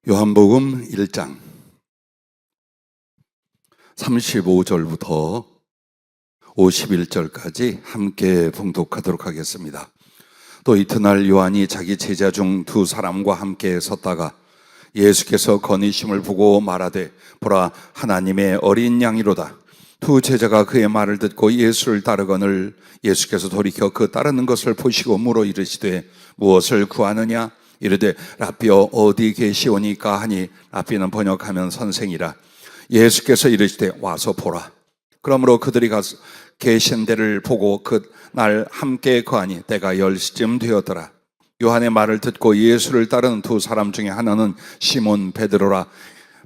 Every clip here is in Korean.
요한복음 1장 35절부터 51절까지 함께 봉독하도록 하겠습니다. 또 이튿날 요한이 자기 제자 중 두 사람과 함께 섰다가 예수께서 거니심을 보고 말하되 보라, 하나님의 어린 양이로다. 두 제자가 그의 말을 듣고 예수를 따르거늘 예수께서 돌이켜 그 따르는 것을 보시고 물어 이르시되 무엇을 구하느냐? 이르되 라삐여 어디 계시오니까 하니, 라삐는 번역하면 선생이라. 예수께서 이르시되 와서 보라. 그러므로 그들이 가서 계신 데를 보고 그날 함께 거하니 때가 10시쯤 되었더라. 요한의 말을 듣고 예수를 따르는 두 사람 중에 하나는 시몬 베드로라.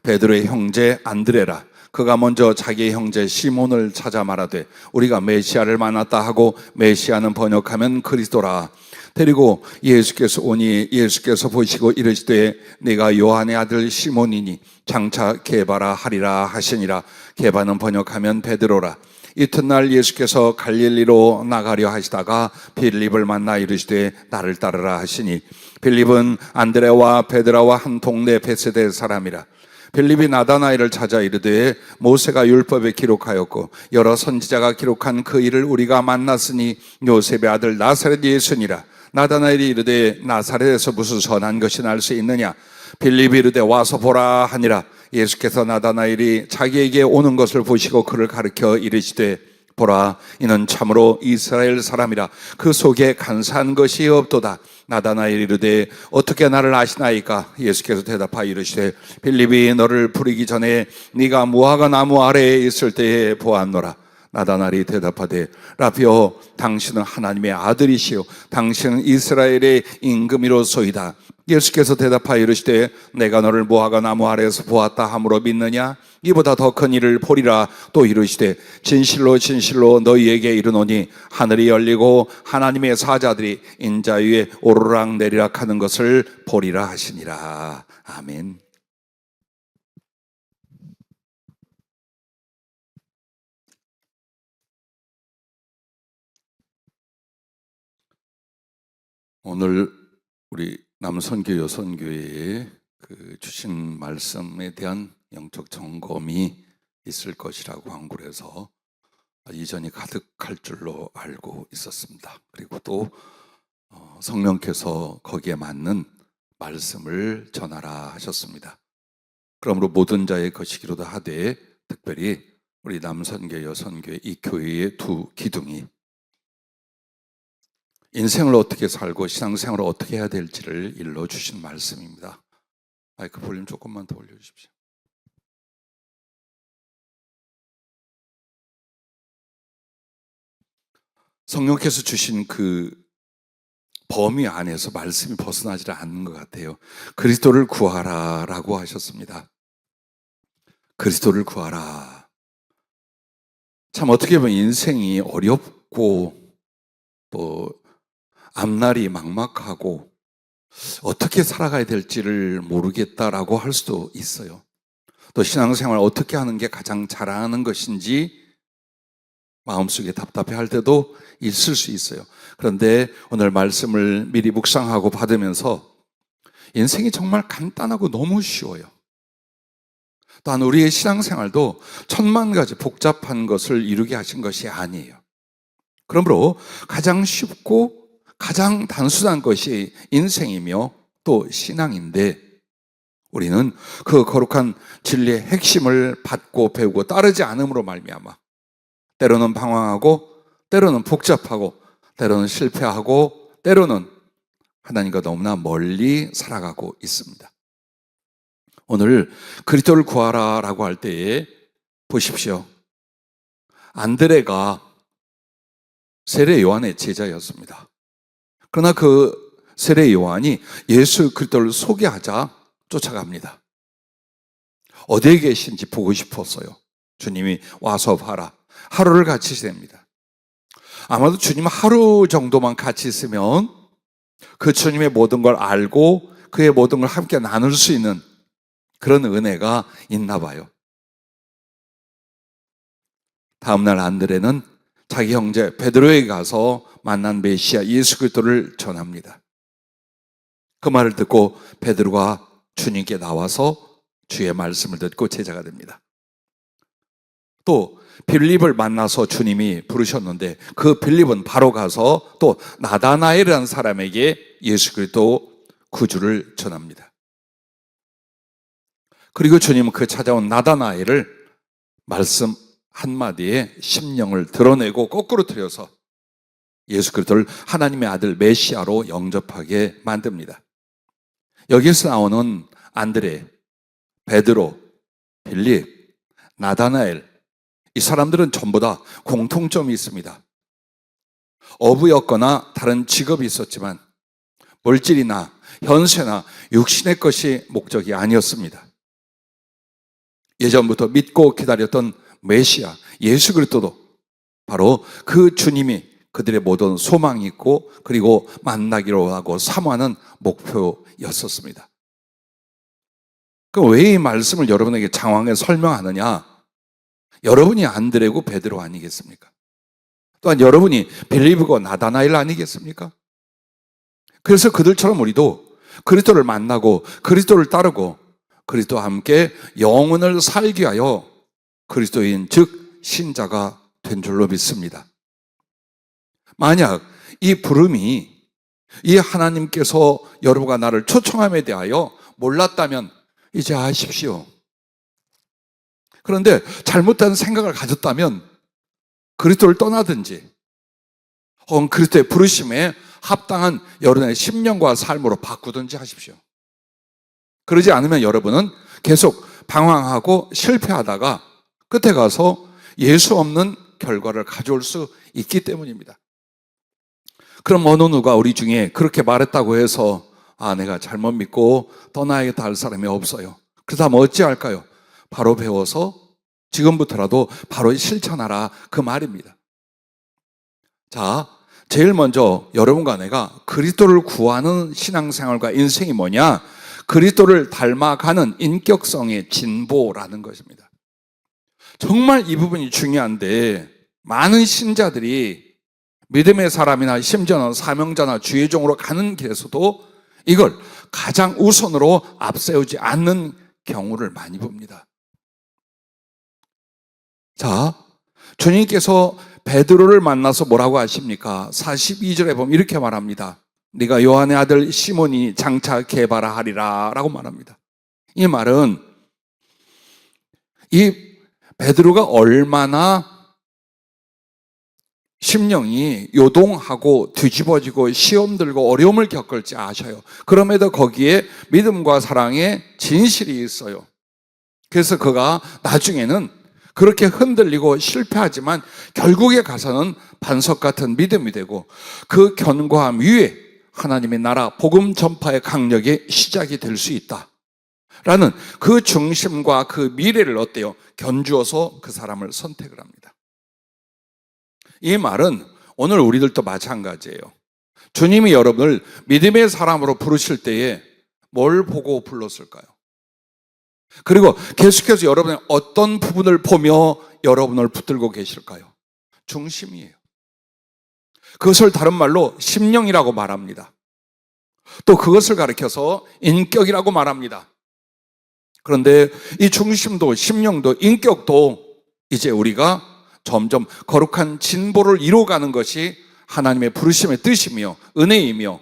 베드로의 형제 안드레라. 그가 먼저 자기의 형제 시몬을 찾아 말하되 우리가 메시아를 만났다 하고, 메시아는 번역하면 그리스도라. 데리고 예수께서 오니 예수께서 보시고 이르시되 네가 요한의 아들 시몬이니 장차 게바라 하리라 하시니라. 게바는 번역하면 베드로라. 이튿날 예수께서 갈릴리로 나가려 하시다가 빌립을 만나 이르시되 나를 따르라 하시니, 빌립은 안드레와 베드로와 한 동네 베세대 사람이라. 빌립이 나다나엘을 찾아 이르되 모세가 율법에 기록하였고 여러 선지자가 기록한 그 일을 우리가 만났으니 요셉의 아들 나사렛 예수니라. 나다나엘이 이르되 나사렛에서 무슨 선한 것이 날 수 있느냐? 빌립이 이르되 와서 보라 하니라. 예수께서 나다나엘이 자기에게 오는 것을 보시고 그를 가르쳐 이르시되 보라, 이는 참으로 이스라엘 사람이라. 그 속에 간사한 것이 없도다. 나다나엘이 이르되 어떻게 나를 아시나이까? 예수께서 대답하여 이르시되 빌립이 너를 부르기 전에 네가 무화과 나무 아래에 있을 때에 보았노라. 나다나엘이 대답하되 라삐여, 당신은 하나님의 아들이시요 당신은 이스라엘의 임금이로소이다. 예수께서 대답하여 이르시되 내가 너를 무화과 나무 아래에서 보았다 함으로 믿느냐? 이보다 더 큰 일을 보리라. 또 이르시되 진실로 진실로 너희에게 이르노니 하늘이 열리고 하나님의 사자들이 인자 위에 오르락 내리락 하는 것을 보리라 하시니라. 아멘. 오늘 우리 남선교 여선교회에 주신 말씀에 대한 영적 점검이 있을 것이라고 광고를 해서 이전이 가득할 줄로 알고 있었습니다. 그리고 또 성령께서 거기에 맞는 말씀을 전하라 하셨습니다. 그러므로 모든 자의 것이기로도 하되 특별히 우리 남선교 여선교회 이 교회의 두 기둥이 인생을 어떻게 살고 신앙생활을 어떻게 해야 될지를 일러주신 말씀입니다. 마이크 볼륨 조금만 더 올려주십시오. 성령께서 주신 그 범위 안에서 말씀이 벗어나지 않는 것 같아요. 그리스도를 구하라 라고 하셨습니다. 그리스도를 구하라. 참 어떻게 보면 인생이 어렵고 또 앞날이 막막하고 어떻게 살아가야 될지를 모르겠다라고 할 수도 있어요. 또 신앙생활 어떻게 하는 게 가장 잘하는 것인지 마음속에 답답해할 때도 있을 수 있어요. 그런데 오늘 말씀을 미리 묵상하고 받으면서 인생이 정말 간단하고 너무 쉬워요. 또한 우리의 신앙생활도 천만 가지 복잡한 것을 이루게 하신 것이 아니에요. 그러므로 가장 쉽고 가장 단순한 것이 인생이며 또 신앙인데, 우리는 그 거룩한 진리의 핵심을 받고 배우고 따르지 않음으로 말미암아 때로는 방황하고 때로는 복잡하고 때로는 실패하고 때로는 하나님과 너무나 멀리 살아가고 있습니다. 오늘 그리스도를 구하라 라고 할 때에 보십시오. 안드레가 세례 요한의 제자였습니다. 그러나 그 세례 요한이 예수 그리스도를 소개하자 쫓아갑니다. 어디에 계신지 보고 싶었어요. 주님이 와서 봐라. 하루를 같이 지냅니다. 아마도 주님 하루 정도만 같이 있으면 그 주님의 모든 걸 알고 그의 모든 걸 함께 나눌 수 있는 그런 은혜가 있나 봐요. 다음날 안드레는 자기 형제 베드로에게 가서 만난 메시아 예수 그리스도를 전합니다. 그 말을 듣고 베드로가 주님께 나와서 주의 말씀을 듣고 제자가 됩니다. 또 빌립을 만나서 주님이 부르셨는데 그 빌립은 바로 가서 또 나다나엘이라는 사람에게 예수 그리스도 구주를 전합니다. 그리고 주님은 그 찾아온 나다나엘을 말씀 한마디에 심령을 드러내고 거꾸로 틀어서 예수 그리스도를 하나님의 아들 메시아로 영접하게 만듭니다. 여기서 나오는 안드레, 베드로, 빌립, 나다나엘, 이 사람들은 전부 다 공통점이 있습니다. 어부였거나 다른 직업이 있었지만 물질이나 현세나 육신의 것이 목적이 아니었습니다. 예전부터 믿고 기다렸던 메시아 예수 그리스도도 바로 그 주님이 그들의 모든 소망이 있고 그리고 만나기로 하고 사모하는 목표였었습니다. 그럼 왜 이 말씀을 여러분에게 장황하게 설명하느냐? 여러분이 안드레고 베드로 아니겠습니까? 또한 여러분이 빌립이고 나다나엘 아니겠습니까? 그래서 그들처럼 우리도 그리스도를 만나고 그리스도를 따르고 그리스도와 함께 영혼을 살기 위하여 그리스도인 즉 신자가 된 줄로 믿습니다. 만약 이 부름이 이 하나님께서 여러분과 나를 초청함에 대하여 몰랐다면 이제 아십시오. 그런데 잘못된 생각을 가졌다면 그리스도를 떠나든지 혹은 그리스도의 부르심에 합당한 여러분의 심령과 삶으로 바꾸든지 하십시오. 그러지 않으면 여러분은 계속 방황하고 실패하다가 끝에 가서 예수 없는 결과를 가져올 수 있기 때문입니다. 그럼 어느 누가 우리 중에 그렇게 말했다고 해서 내가 잘못 믿고 떠나야겠다 할 사람이 없어요. 그렇다면 어찌할까요? 바로 배워서 지금부터라도 바로 실천하라 그 말입니다. 자, 제일 먼저 여러분과 내가 그리스도를 구하는 신앙생활과 인생이 뭐냐? 그리스도를 닮아가는 인격성의 진보라는 것입니다. 정말 이 부분이 중요한데 많은 신자들이 믿음의 사람이나 심지어는 사명자나 주의 종으로 가는 길에서도 이걸 가장 우선으로 앞세우지 않는 경우를 많이 봅니다. 자, 주님께서 베드로를 만나서 뭐라고 하십니까? 42절에 보면 이렇게 말합니다. 네가 요한의 아들 시몬이 장차 개바라 하리라 라고 말합니다. 이 말은 이 베드로가 얼마나 심령이 요동하고 뒤집어지고 시험 들고 어려움을 겪을지 아셔요. 그럼에도 거기에 믿음과 사랑의 진실이 있어요. 그래서 그가 나중에는 그렇게 흔들리고 실패하지만 결국에 가서는 반석 같은 믿음이 되고 그 견고함 위에 하나님의 나라 복음 전파의 강력의 시작이 될 수 있다 라는 그 중심과 그 미래를 어때요? 견주어서 그 사람을 선택을 합니다. 이 말은 오늘 우리들도 마찬가지예요. 주님이 여러분을 믿음의 사람으로 부르실 때에 뭘 보고 불렀을까요? 그리고 계속해서 여러분의 어떤 부분을 보며 여러분을 붙들고 계실까요? 중심이에요. 그것을 다른 말로 심령이라고 말합니다. 또 그것을 가리켜서 인격이라고 말합니다. 그런데 이 중심도 심령도 인격도 이제 우리가 점점 거룩한 진보를 이루어가는 것이 하나님의 부르심의 뜻이며 은혜이며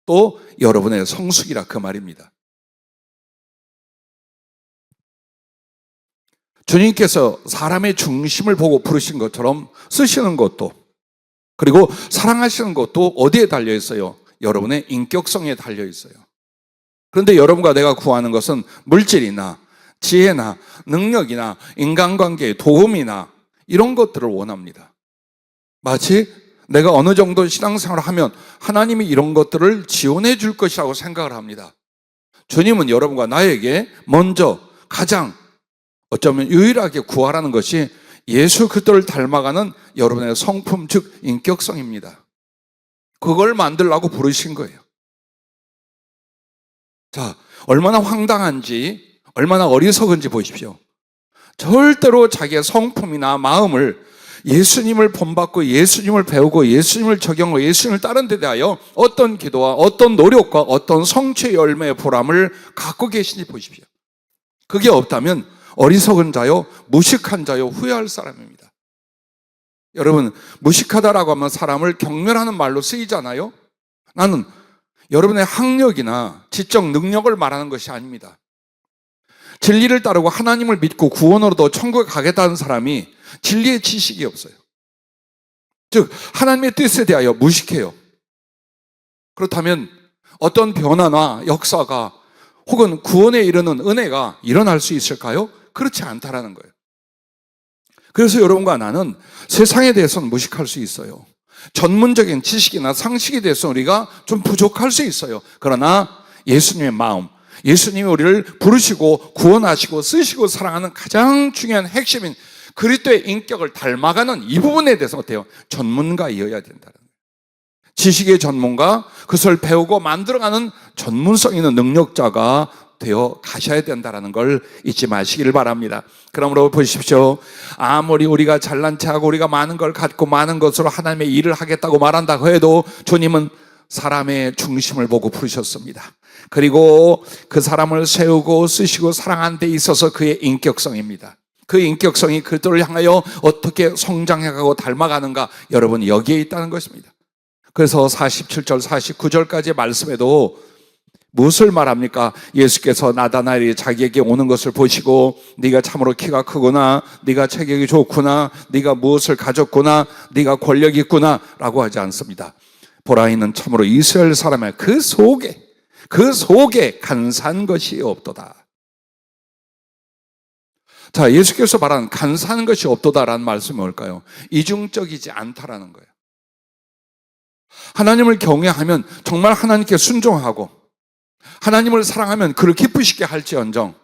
또 여러분의 성숙이라 그 말입니다. 주님께서 사람의 중심을 보고 부르신 것처럼 쓰시는 것도 그리고 사랑하시는 것도 어디에 달려 있어요? 여러분의 인격성에 달려 있어요. 그런데 여러분과 내가 구하는 것은 물질이나 지혜나 능력이나 인간관계의 도움이나 이런 것들을 원합니다. 마치 내가 어느 정도 신앙생활을 하면 하나님이 이런 것들을 지원해 줄 것이라고 생각을 합니다. 주님은 여러분과 나에게 먼저 가장 어쩌면 유일하게 구하라는 것이 예수 그리스도를 닮아가는 여러분의 성품 즉 인격성입니다. 그걸 만들라고 부르신 거예요. 자, 얼마나 황당한지 얼마나 어리석은지 보십시오. 절대로 자기의 성품이나 마음을 예수님을 본받고 예수님을 배우고 예수님을 적용하고 예수님을 따른 데 대하여 어떤 기도와 어떤 노력과 어떤 성취의 열매의 보람을 갖고 계신지 보십시오. 그게 없다면 어리석은 자요, 무식한 자요, 후회할 사람입니다. 여러분, 무식하다라고 하면 사람을 경멸하는 말로 쓰이잖아요. 나는 여러분의 학력이나 지적 능력을 말하는 것이 아닙니다. 진리를 따르고 하나님을 믿고 구원으로도 천국에 가겠다는 사람이 진리의 지식이 없어요. 즉 하나님의 뜻에 대하여 무식해요. 그렇다면 어떤 변화나 역사가 혹은 구원에 이르는 은혜가 일어날 수 있을까요? 그렇지 않다라는 거예요. 그래서 여러분과 나는 세상에 대해서는 무식할 수 있어요. 전문적인 지식이나 상식에 대해서 우리가 좀 부족할 수 있어요. 그러나 예수님의 마음, 예수님이 우리를 부르시고 구원하시고 쓰시고 사랑하는 가장 중요한 핵심인 그리스도의 인격을 닮아가는 이 부분에 대해서 어때요? 전문가이어야 된다는 거예요. 지식의 전문가, 그것을 배우고 만들어가는 전문성 있는 능력자가 되어 가셔야 된다는 걸 잊지 마시기를 바랍니다. 그러므로 보십시오. 아무리 우리가 잘난 체하고 우리가 많은 걸 갖고 많은 것으로 하나님의 일을 하겠다고 말한다고 해도 주님은 사람의 중심을 보고 부르셨습니다. 그리고 그 사람을 세우고 쓰시고 사랑하는 데 있어서 그의 인격성입니다. 그 인격성이 그리스도를 향하여 어떻게 성장해가고 닮아가는가, 여러분 여기에 있다는 것입니다. 그래서 47절 49절까지의 말씀에도 무엇을 말합니까? 예수께서 나다나엘이 자기에게 오는 것을 보시고 네가 참으로 키가 크구나, 네가 체격이 좋구나, 네가 무엇을 가졌구나, 네가 권력이 있구나 라고 하지 않습니다. 보라 이는 참으로 이스라엘 사람의 그 속에 간사한 것이 없도다. 자, 예수께서 말하는 간사한 것이 없도다라는 말씀이 뭘까요? 이중적이지 않다라는 거예요. 하나님을 경외하면 정말 하나님께 순종하고 하나님을 사랑하면 그를 기쁘시게 할지언정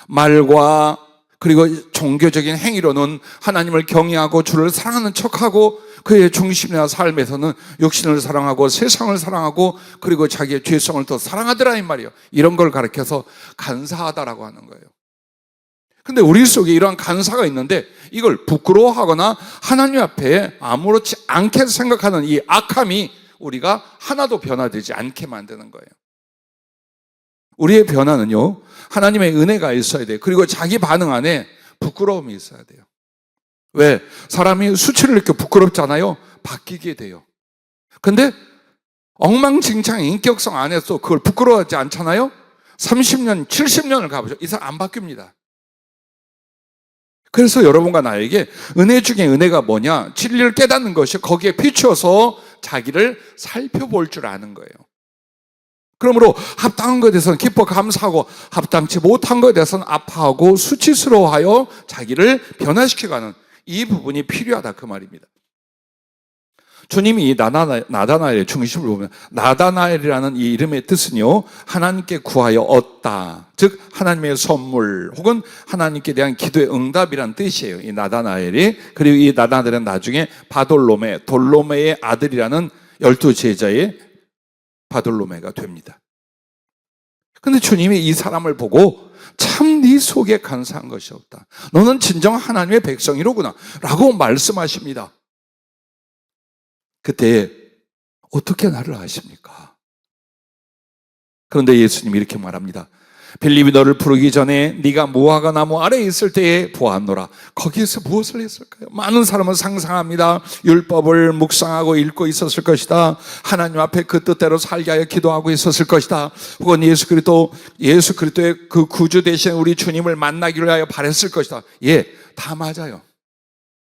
말과 그리고 종교적인 행위로는 하나님을 경외하고 주를 사랑하는 척하고 그의 중심이나 삶에서는 육신을 사랑하고 세상을 사랑하고 그리고 자기의 죄성을 더 사랑하더라 이 말이에요. 이런 걸 가르쳐서 간사하다라고 하는 거예요. 근데 우리 속에 이러한 간사가 있는데 이걸 부끄러워하거나 하나님 앞에 아무렇지 않게 생각하는 이 악함이 우리가 하나도 변화되지 않게 만드는 거예요. 우리의 변화는요, 하나님의 은혜가 있어야 돼요. 그리고 자기 반응 안에 부끄러움이 있어야 돼요. 왜? 사람이 수치를 느껴 부끄럽잖아요. 바뀌게 돼요. 근데 엉망진창 인격성 안에서 그걸 부끄러워하지 않잖아요. 30년, 70년을 가보죠. 이 사람 안 바뀝니다. 그래서 여러분과 나에게 은혜 중에 은혜가 뭐냐? 진리를 깨닫는 것이 거기에 비추어서 자기를 살펴볼 줄 아는 거예요. 그러므로 합당한 것에 대해서는 기뻐 감사하고 합당치 못한 것에 대해서는 아파하고 수치스러워하여 자기를 변화시켜가는 이 부분이 필요하다 그 말입니다. 주님이 나다나엘의 중심을 보면 나다나엘이라는 이 이름의 뜻은요, 하나님께 구하여 얻다, 즉 하나님의 선물 혹은 하나님께 대한 기도의 응답이라는 뜻이에요. 이 나다나엘이. 그리고 이 나다나엘은 나중에 돌로메의 아들이라는 12제자의 바돌로메가 됩니다. 근데 주님이 이 사람을 보고 참 네 속에 간사한 것이 없다, 너는 진정 하나님의 백성이로구나 라고 말씀하십니다. 그때 어떻게 나를 아십니까? 그런데 예수님이 이렇게 말합니다. 빌립이 너를 부르기 전에 네가 무화과 나무 아래에 있을 때에 보았노라. 거기에서 무엇을 했을까요? 많은 사람은 상상합니다. 율법을 묵상하고 읽고 있었을 것이다. 하나님 앞에 그 뜻대로 살게 하여 기도하고 있었을 것이다. 혹은 예수 그리스도의 그 구주 대신 우리 주님을 만나기를 하여 바랬을 것이다. 예, 다 맞아요.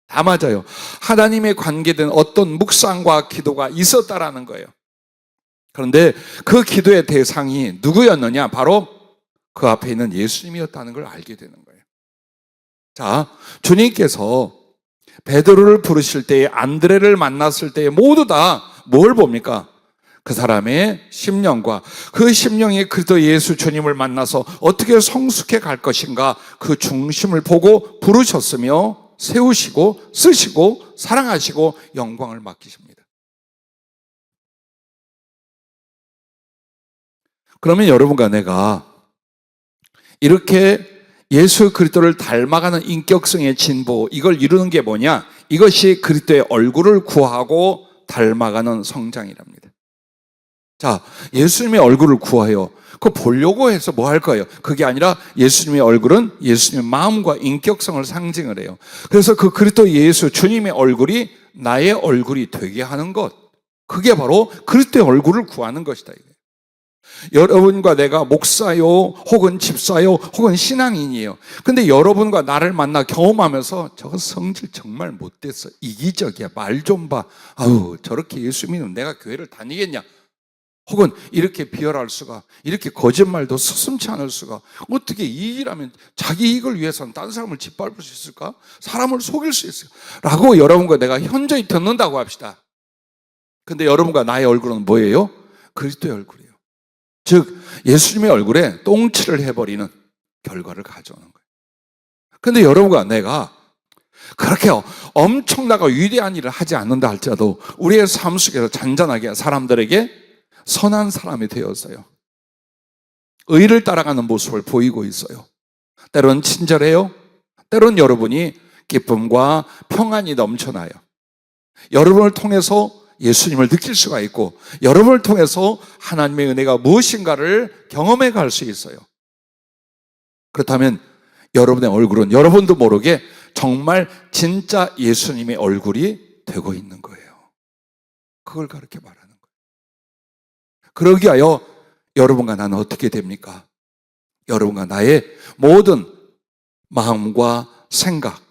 다 맞아요. 하나님에 관계된 어떤 묵상과 기도가 있었다라는 거예요. 그런데 그 기도의 대상이 누구였느냐? 바로 그 앞에 있는 예수님이었다는 걸 알게 되는 거예요. 자, 주님께서 베드로를 부르실 때에, 안드레를 만났을 때에 모두 다 뭘 봅니까? 그 사람의 심령과 그 심령이 그리스도 예수 주님을 만나서 어떻게 성숙해 갈 것인가, 그 중심을 보고 부르셨으며 세우시고 쓰시고 사랑하시고 영광을 맡기십니다. 그러면 여러분과 내가 이렇게 예수 그리스도를 닮아가는 인격성의 진보, 이걸 이루는 게 뭐냐? 이것이 그리스도의 얼굴을 구하고 닮아가는 성장이랍니다. 자, 예수님의 얼굴을 구하여 그거 보려고 해서 뭐 할 거예요? 그게 아니라 예수님의 얼굴은 예수님의 마음과 인격성을 상징을 해요. 그래서 그 그리스도 예수 주님의 얼굴이 나의 얼굴이 되게 하는 것, 그게 바로 그리스도의 얼굴을 구하는 것이다. 여러분과 내가 목사요, 혹은 집사요, 혹은 신앙인이에요. 근데 여러분과 나를 만나 경험하면서 저거 성질 정말 못됐어, 이기적이야, 말 좀 봐, 아우 저렇게 예수 믿으면 내가 교회를 다니겠냐, 혹은 이렇게 비열할 수가, 이렇게 거짓말도 서슴지 않을 수가, 어떻게 이 일하면 자기 이익을 위해서는 다른 사람을 짓밟을 수 있을까? 사람을 속일 수 있을까? 라고 여러분과 내가 현저히 듣는다고 합시다. 근데 여러분과 나의 얼굴은 뭐예요? 그리스도의 얼굴이에요. 즉 예수님의 얼굴에 똥칠을 해버리는 결과를 가져오는 거예요. 근데 여러분과 내가 그렇게 엄청나고 위대한 일을 하지 않는다 할지라도 우리의 삶 속에서 잔잔하게 사람들에게 선한 사람이 되었어요. 의를 따라가는 모습을 보이고 있어요. 때로는 친절해요. 때로는 여러분이 기쁨과 평안이 넘쳐나요. 여러분을 통해서 예수님을 느낄 수가 있고, 여러분을 통해서 하나님의 은혜가 무엇인가를 경험해 갈 수 있어요. 그렇다면 여러분의 얼굴은 여러분도 모르게 정말 진짜 예수님의 얼굴이 되고 있는 거예요. 그걸 그렇게 말하는 거예요. 그러기 위하여 여러분과 나는 어떻게 됩니까? 여러분과 나의 모든 마음과 생각,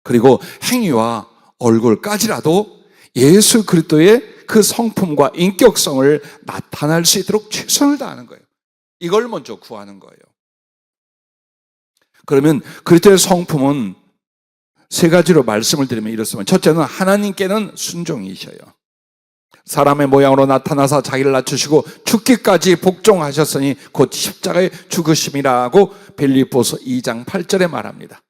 그리고 행위와 얼굴까지라도 예수 그리스도의 그 성품과 인격성을 나타낼 수 있도록 최선을 다하는 거예요. 이걸 먼저 구하는 거예요. 그러면 그리스도의 성품은 세 가지로 말씀을 드리면 이렇습니다. 첫째는 하나님께는 순종이셔요. 사람의 모양으로 나타나서 자기를 낮추시고 죽기까지 복종하셨으니 곧 십자가의 죽으심이라고 빌립보서 2장 8절에 말합니다.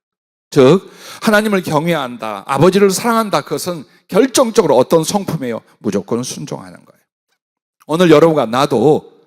즉 하나님을 경외한다, 아버지를 사랑한다, 그것은 결정적으로 어떤 성품이에요? 무조건 순종하는 거예요. 오늘 여러분과 나도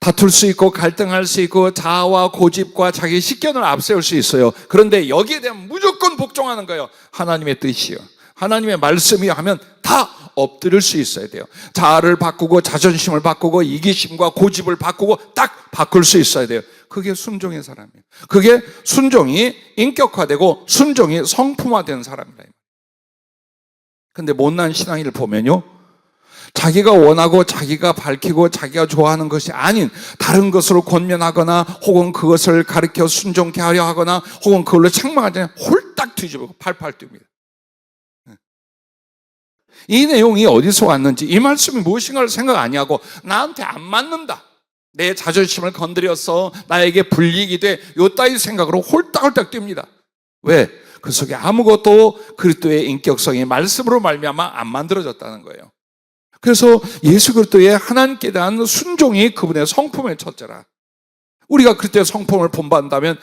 다툴 수 있고 갈등할 수 있고 자아와 고집과 자기 식견을 앞세울 수 있어요. 그런데 여기에 대한 무조건 복종하는 거예요. 하나님의 뜻이요, 하나님의 말씀이 하면 다 엎드릴 수 있어야 돼요. 자아를 바꾸고 자존심을 바꾸고 이기심과 고집을 바꾸고 딱 바꿀 수 있어야 돼요. 그게 순종의 사람이에요. 그게 순종이 인격화되고 순종이 성품화된 사람이다. 근데 못난 신앙인을 보면요, 자기가 원하고 자기가 밝히고 자기가 좋아하는 것이 아닌 다른 것으로 권면하거나 혹은 그것을 가르쳐 순종케 하려 하거나 혹은 그걸로 책망하지 않으면 홀딱 뒤집고 팔팔 뜁니다. 이 내용이 어디서 왔는지, 이 말씀이 무엇인가를 생각 아니하고 나한테 안 맞는다, 내 자존심을 건드려서 나에게 불이익이 돼, 요따위 생각으로 홀딱홀딱 뜁니다. 왜? 그 속에 아무것도 그리스도의 인격성이 말씀으로 말미암아 안 만들어졌다는 거예요. 그래서 예수 그리스도의 하나님께 대한 순종이 그분의 성품의 첫째라. 우리가 그리스도의 성품을 본받는다면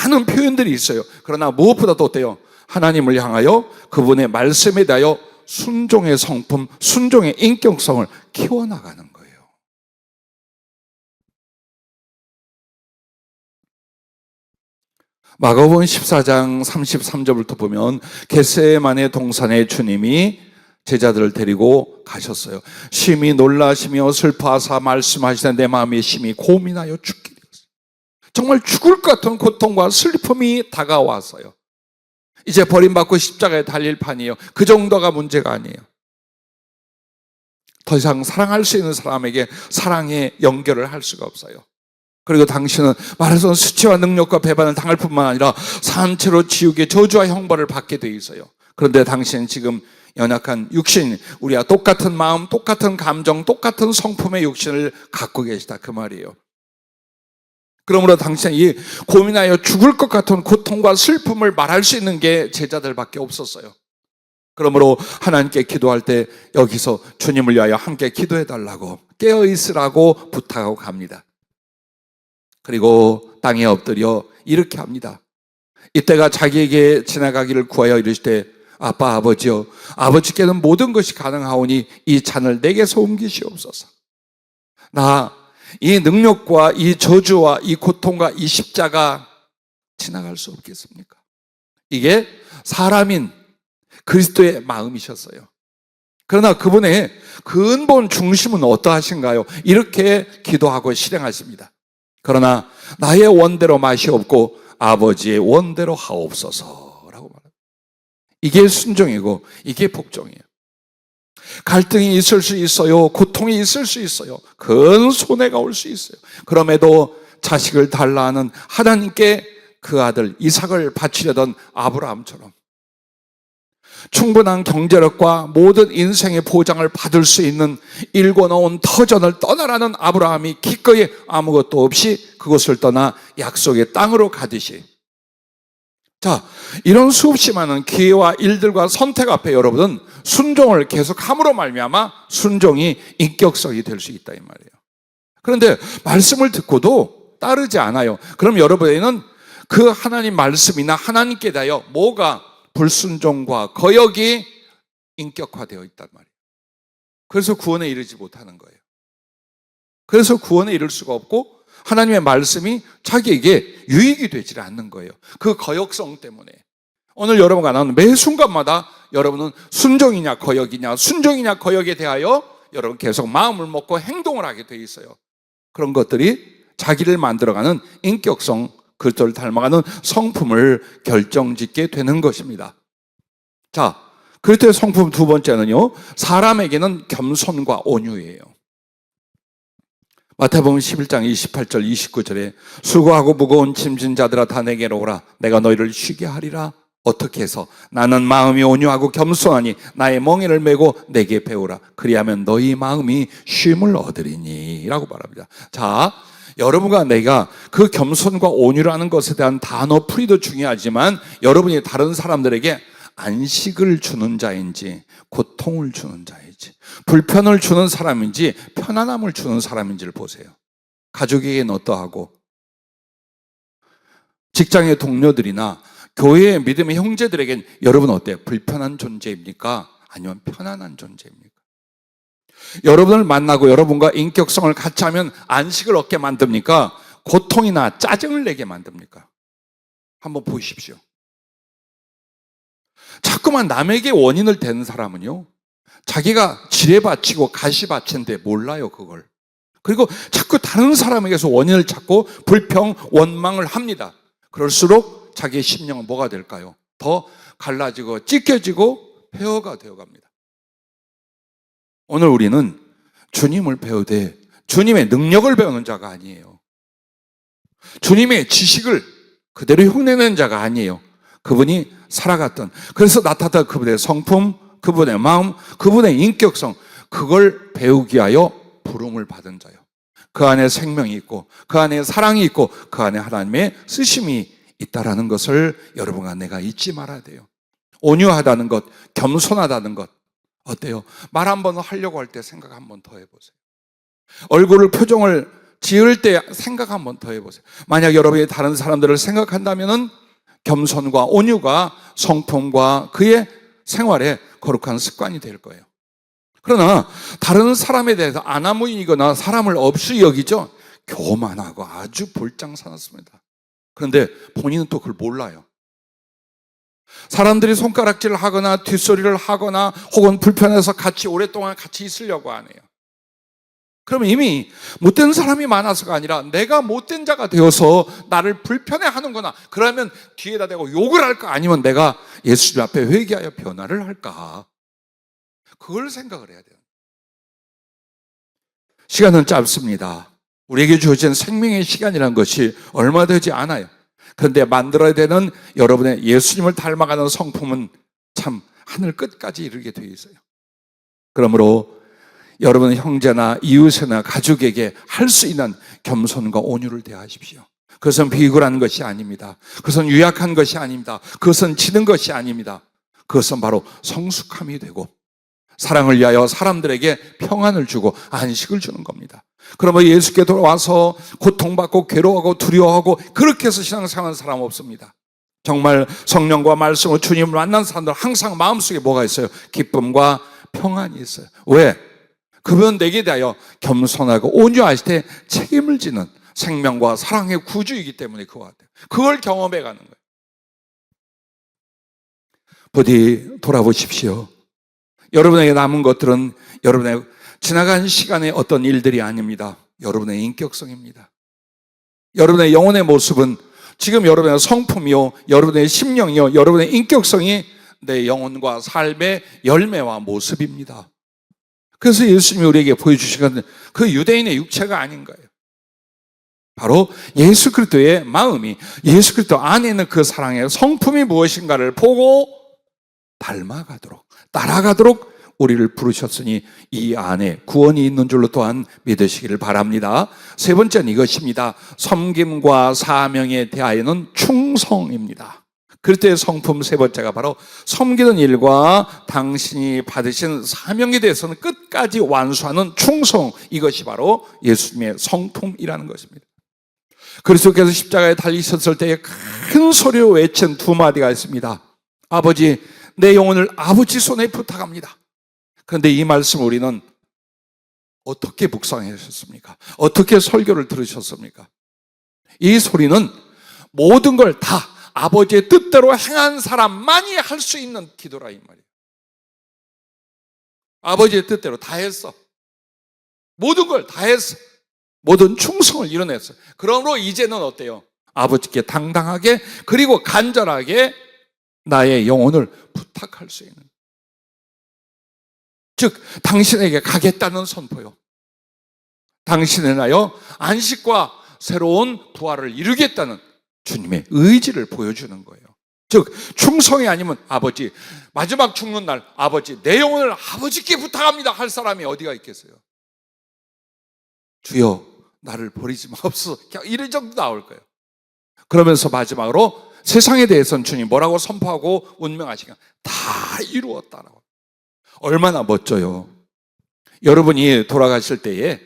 많은 표현들이 있어요. 그러나 무엇보다도 어때요? 하나님을 향하여 그분의 말씀에 대하여 순종의 성품, 순종의 인격성을 키워나가는 거예요. 마가복음 14장 33절부터 보면 겟세마네 동산에 주님이 제자들을 데리고 가셨어요. 심히 놀라시며 슬퍼하사 말씀하시되 내 마음이 심히 고민하여 죽게 되었어요. 정말 죽을 것 같은 고통과 슬픔이 다가왔어요. 이제 버림받고 십자가에 달릴 판이에요. 그 정도가 문제가 아니에요. 더 이상 사랑할 수 있는 사람에게 사랑의 연결을 할 수가 없어요. 그리고 당신은 말해서 수치와 능력과 배반을 당할 뿐만 아니라 산채로 지옥의 저주와 형벌을 받게 돼 있어요. 그런데 당신은 지금 연약한 육신, 우리와 똑같은 마음, 똑같은 감정, 똑같은 성품의 육신을 갖고 계시다, 그 말이에요. 그러므로 당신은 이 고민하여 죽을 것 같은 고통과 슬픔을 말할 수 있는 게 제자들밖에 없었어요. 그러므로 하나님께 기도할 때 여기서 주님을 위하여 함께 기도해 달라고, 깨어 있으라고 부탁하고 갑니다. 그리고 땅에 엎드려 이렇게 합니다. 이때가 자기에게 지나가기를 구하여 이르실 때 아빠 아버지여, 아버지께는 모든 것이 가능하오니 이 잔을 내게서 옮기시옵소서. 나 이 능력과 이 저주와 이 고통과 이 십자가 지나갈 수 없겠습니까? 이게 사람인 그리스도의 마음이셨어요. 그러나 그분의 근본 중심은 어떠하신가요? 이렇게 기도하고 실행하십니다. 그러나 나의 원대로 맛이 없고 아버지의 원대로 하옵소서라고 말합니다. 이게 순종이고 이게 복종이에요. 갈등이 있을 수 있어요. 고통이 있을 수 있어요. 큰 손해가 올 수 있어요. 그럼에도 자식을 달라 하는 하나님께 그 아들 이삭을 바치려던 아브라함처럼 충분한 경제력과 모든 인생의 보장을 받을 수 있는 일궈 놓은 터전을 떠나라는 아브라함이 기꺼이 아무것도 없이 그곳을 떠나 약속의 땅으로 가듯이, 자, 이런 수없이 많은 기회와 일들과 선택 앞에 여러분은 순종을 계속함으로 말미암아 순종이 인격성이 될 수 있다 이 말이에요. 그런데 말씀을 듣고도 따르지 않아요. 그럼 여러분에게는 그 하나님 말씀이나 하나님께 대하여 뭐가 불순종과 거역이 인격화되어 있단 말이에요. 그래서 구원에 이르지 못하는 거예요. 그래서 구원에 이를 수가 없고 하나님의 말씀이 자기에게 유익이 되지 않는 거예요. 그 거역성 때문에. 오늘 여러분과 나는 매 순간마다 여러분은 순종이냐 거역이냐, 순종이냐 거역에 대하여 여러분 계속 마음을 먹고 행동을 하게 돼 있어요. 그런 것들이 자기를 만들어가는 인격성, 그리스도를 닮아가는 성품을 결정짓게 되는 것입니다. 자, 그리스도의 성품 두 번째는요, 사람에게는 겸손과 온유예요. 마태복음 11장 28절 29절에 수고하고 무거운 짐진 자들아 다 내게로 오라 내가 너희를 쉬게 하리라. 어떻게 해서? 나는 마음이 온유하고 겸손하니 나의 멍에를 메고 내게 배우라. 그리하면 너희 마음이 쉼을 얻으리니 라고 말합니다. 자, 여러분과 내가 그 겸손과 온유라는 것에 대한 단어 풀이도 중요하지만 여러분이 다른 사람들에게 안식을 주는 자인지 고통을 주는 자인지 불편을 주는 사람인지 편안함을 주는 사람인지를 보세요. 가족에게는 어떠하고 직장의 동료들이나 교회의 믿음의 형제들에게는 여러분 어때요? 불편한 존재입니까? 아니면 편안한 존재입니까? 여러분을 만나고 여러분과 인격성을 같이 하면 안식을 얻게 만듭니까? 고통이나 짜증을 내게 만듭니까? 한번 보십시오. 자꾸만 남에게 원인을 대는 사람은요, 자기가 지뢰바치고 가시바치는데 몰라요, 그걸. 그리고 자꾸 다른 사람에게서 원인을 찾고 불평, 원망을 합니다. 그럴수록 자기의 심령은 뭐가 될까요? 더 갈라지고 찢겨지고 폐허가 되어갑니다. 오늘 우리는 주님을 배우되 주님의 능력을 배우는 자가 아니에요. 주님의 지식을 그대로 흉내내는 자가 아니에요. 그분이 살아갔던, 그래서 나타났던 그분의 성품, 그분의 마음, 그분의 인격성, 그걸 배우기 위하여 부름을 받은 자요. 그 안에 생명이 있고 그 안에 사랑이 있고 그 안에 하나님의 쓰심이 있다라는 것을 여러분과 내가 잊지 말아야 돼요. 온유하다는 것, 겸손하다는 것 어때요? 말 한 번 하려고 할 때 생각 한 번 더 해보세요. 얼굴을 표정을 지을 때 생각 한 번 더 해보세요. 만약 여러분이 다른 사람들을 생각한다면은 겸손과 온유가 성품과 그의 생활에 거룩한 습관이 될 거예요. 그러나 다른 사람에 대해서 아나무인이거나 사람을 없이 여기죠. 교만하고 아주 볼장사납습니다. 그런데 본인은 또 그걸 몰라요. 사람들이 손가락질을 하거나 뒷소리를 하거나 혹은 불편해서 같이 오랫동안 같이 있으려고 안 해요. 그러면 이미 못된 사람이 많아서가 아니라 내가 못된 자가 되어서 나를 불편해하는구나. 그러면 뒤에다 대고 욕을 할까? 아니면 내가 예수님 앞에 회개하여 변화를 할까? 그걸 생각을 해야 돼요. 시간은 짧습니다. 우리에게 주어진 생명의 시간이라는 것이 얼마 되지 않아요. 그런데 만들어야 되는 여러분의 예수님을 닮아가는 성품은 참 하늘 끝까지 이르게 되어 있어요. 그러므로 여러분 형제나 이웃이나 가족에게 할 수 있는 겸손과 온유를 대하십시오. 그것은 비굴한 것이 아닙니다. 그것은 유약한 것이 아닙니다. 그것은 지는 것이 아닙니다. 그것은 바로 성숙함이 되고 사랑을 위하여 사람들에게 평안을 주고 안식을 주는 겁니다. 그러면 예수께 돌아와서 고통받고 괴로워하고 두려워하고 그렇게 해서 신앙생활하는 사람 없습니다. 정말 성령과 말씀으로 주님을 만난 사람들 항상 마음속에 뭐가 있어요? 기쁨과 평안이 있어요. 왜? 그분은 내게 대하여 겸손하고 온유하실 때 책임을 지는 생명과 사랑의 구주이기 때문에 그와 같아요. 그걸 경험해 가는 거예요. 부디 돌아보십시오. 여러분에게 남은 것들은 여러분의 지나간 시간의 어떤 일들이 아닙니다. 여러분의 인격성입니다. 여러분의 영혼의 모습은 지금 여러분의 성품이요, 여러분의 심령이요, 여러분의 인격성이 내 영혼과 삶의 열매와 모습입니다. 그래서 예수님이 우리에게 보여주신 것은 그 유대인의 육체가 아닌 거예요. 바로 예수 그리스도의 마음이, 예수 그리스도 안에 있는 그 사랑의 성품이 무엇인가를 보고 닮아가도록, 따라가도록 우리를 부르셨으니 이 안에 구원이 있는 줄로 또한 믿으시기를 바랍니다. 세 번째는 이것입니다. 섬김과 사명에 대하여는 충성입니다. 그리스도의 성품 세 번째가 바로 섬기는 일과 당신이 받으신 사명에 대해서는 끝까지 완수하는 충성, 이것이 바로 예수님의 성품이라는 것입니다. 그리스도께서 십자가에 달리셨을 때에 큰 소리로 외친 두 마디가 있습니다. 아버지, 내 영혼을 아버지 손에 부탁합니다. 그런데 이 말씀 우리는 어떻게 묵상하셨습니까? 어떻게 설교를 들으셨습니까? 이 소리는 모든 걸 다 아버지의 뜻대로 행한 사람만이 할 수 있는 기도라 이 말이에요. 아버지의 뜻대로 다 했어. 모든 걸 다 했어. 모든 충성을 이뤄냈어요. 그러므로 이제는 어때요? 아버지께 당당하게 그리고 간절하게 나의 영혼을 부탁할 수 있는, 즉 당신에게 가겠다는 선포요, 당신에 나여 안식과 새로운 부활을 이루겠다는 주님의 의지를 보여주는 거예요. 즉 충성이 아니면 아버지, 마지막 죽는 날 아버지, 내 영혼을 아버지께 부탁합니다 할 사람이 어디가 있겠어요? 주여 나를 버리지 마옵소서, 이럴 정도 나올 거예요. 그러면서 마지막으로 세상에 대해서는 주님 뭐라고 선포하고 운명하시냐, 다 이루었다라고. 얼마나 멋져요. 여러분이 돌아가실 때에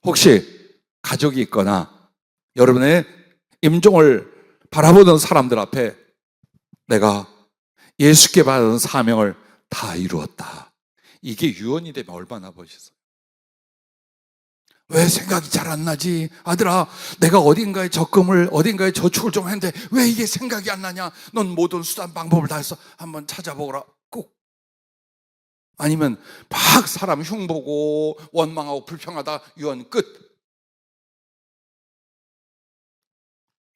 혹시 가족이 있거나 여러분의 임종을 바라보는 사람들 앞에 내가 예수께 받은 사명을 다 이루었다, 이게 유언이 되면 얼마나 멋있어요. 왜 생각이 잘 안 나지? 아들아, 내가 어딘가에 적금을, 어딘가에 저축을 좀 했는데 왜 이게 생각이 안 나냐? 넌 모든 수단 방법을 다 해서 한번 찾아보거라. 꼭. 아니면 막 사람 흉보고 원망하고 불평하다 유언 끝.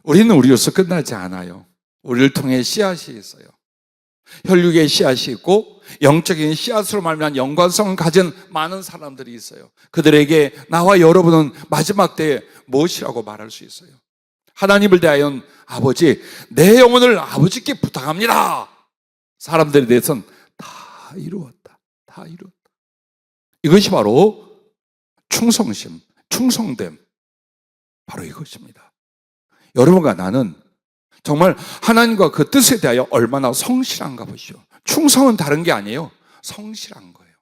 우리는 우리로서 끝나지 않아요. 우리를 통해 씨앗이 있어요. 혈육의 씨앗이 있고 영적인 씨앗으로 말미암아 연관성을 가진 많은 사람들이 있어요. 그들에게 나와 여러분은 마지막 때에 무엇이라고 말할 수 있어요? 하나님을 대하여 아버지, 내 영혼을 아버지께 부탁합니다. 사람들에 대해서는 다 이루었다, 다 이루었다. 이것이 바로 충성심, 충성됨, 바로 이것입니다. 여러분과 나는 정말 하나님과 그 뜻에 대하여 얼마나 성실한가 보시오. 충성은 다른 게 아니에요. 성실한 거예요.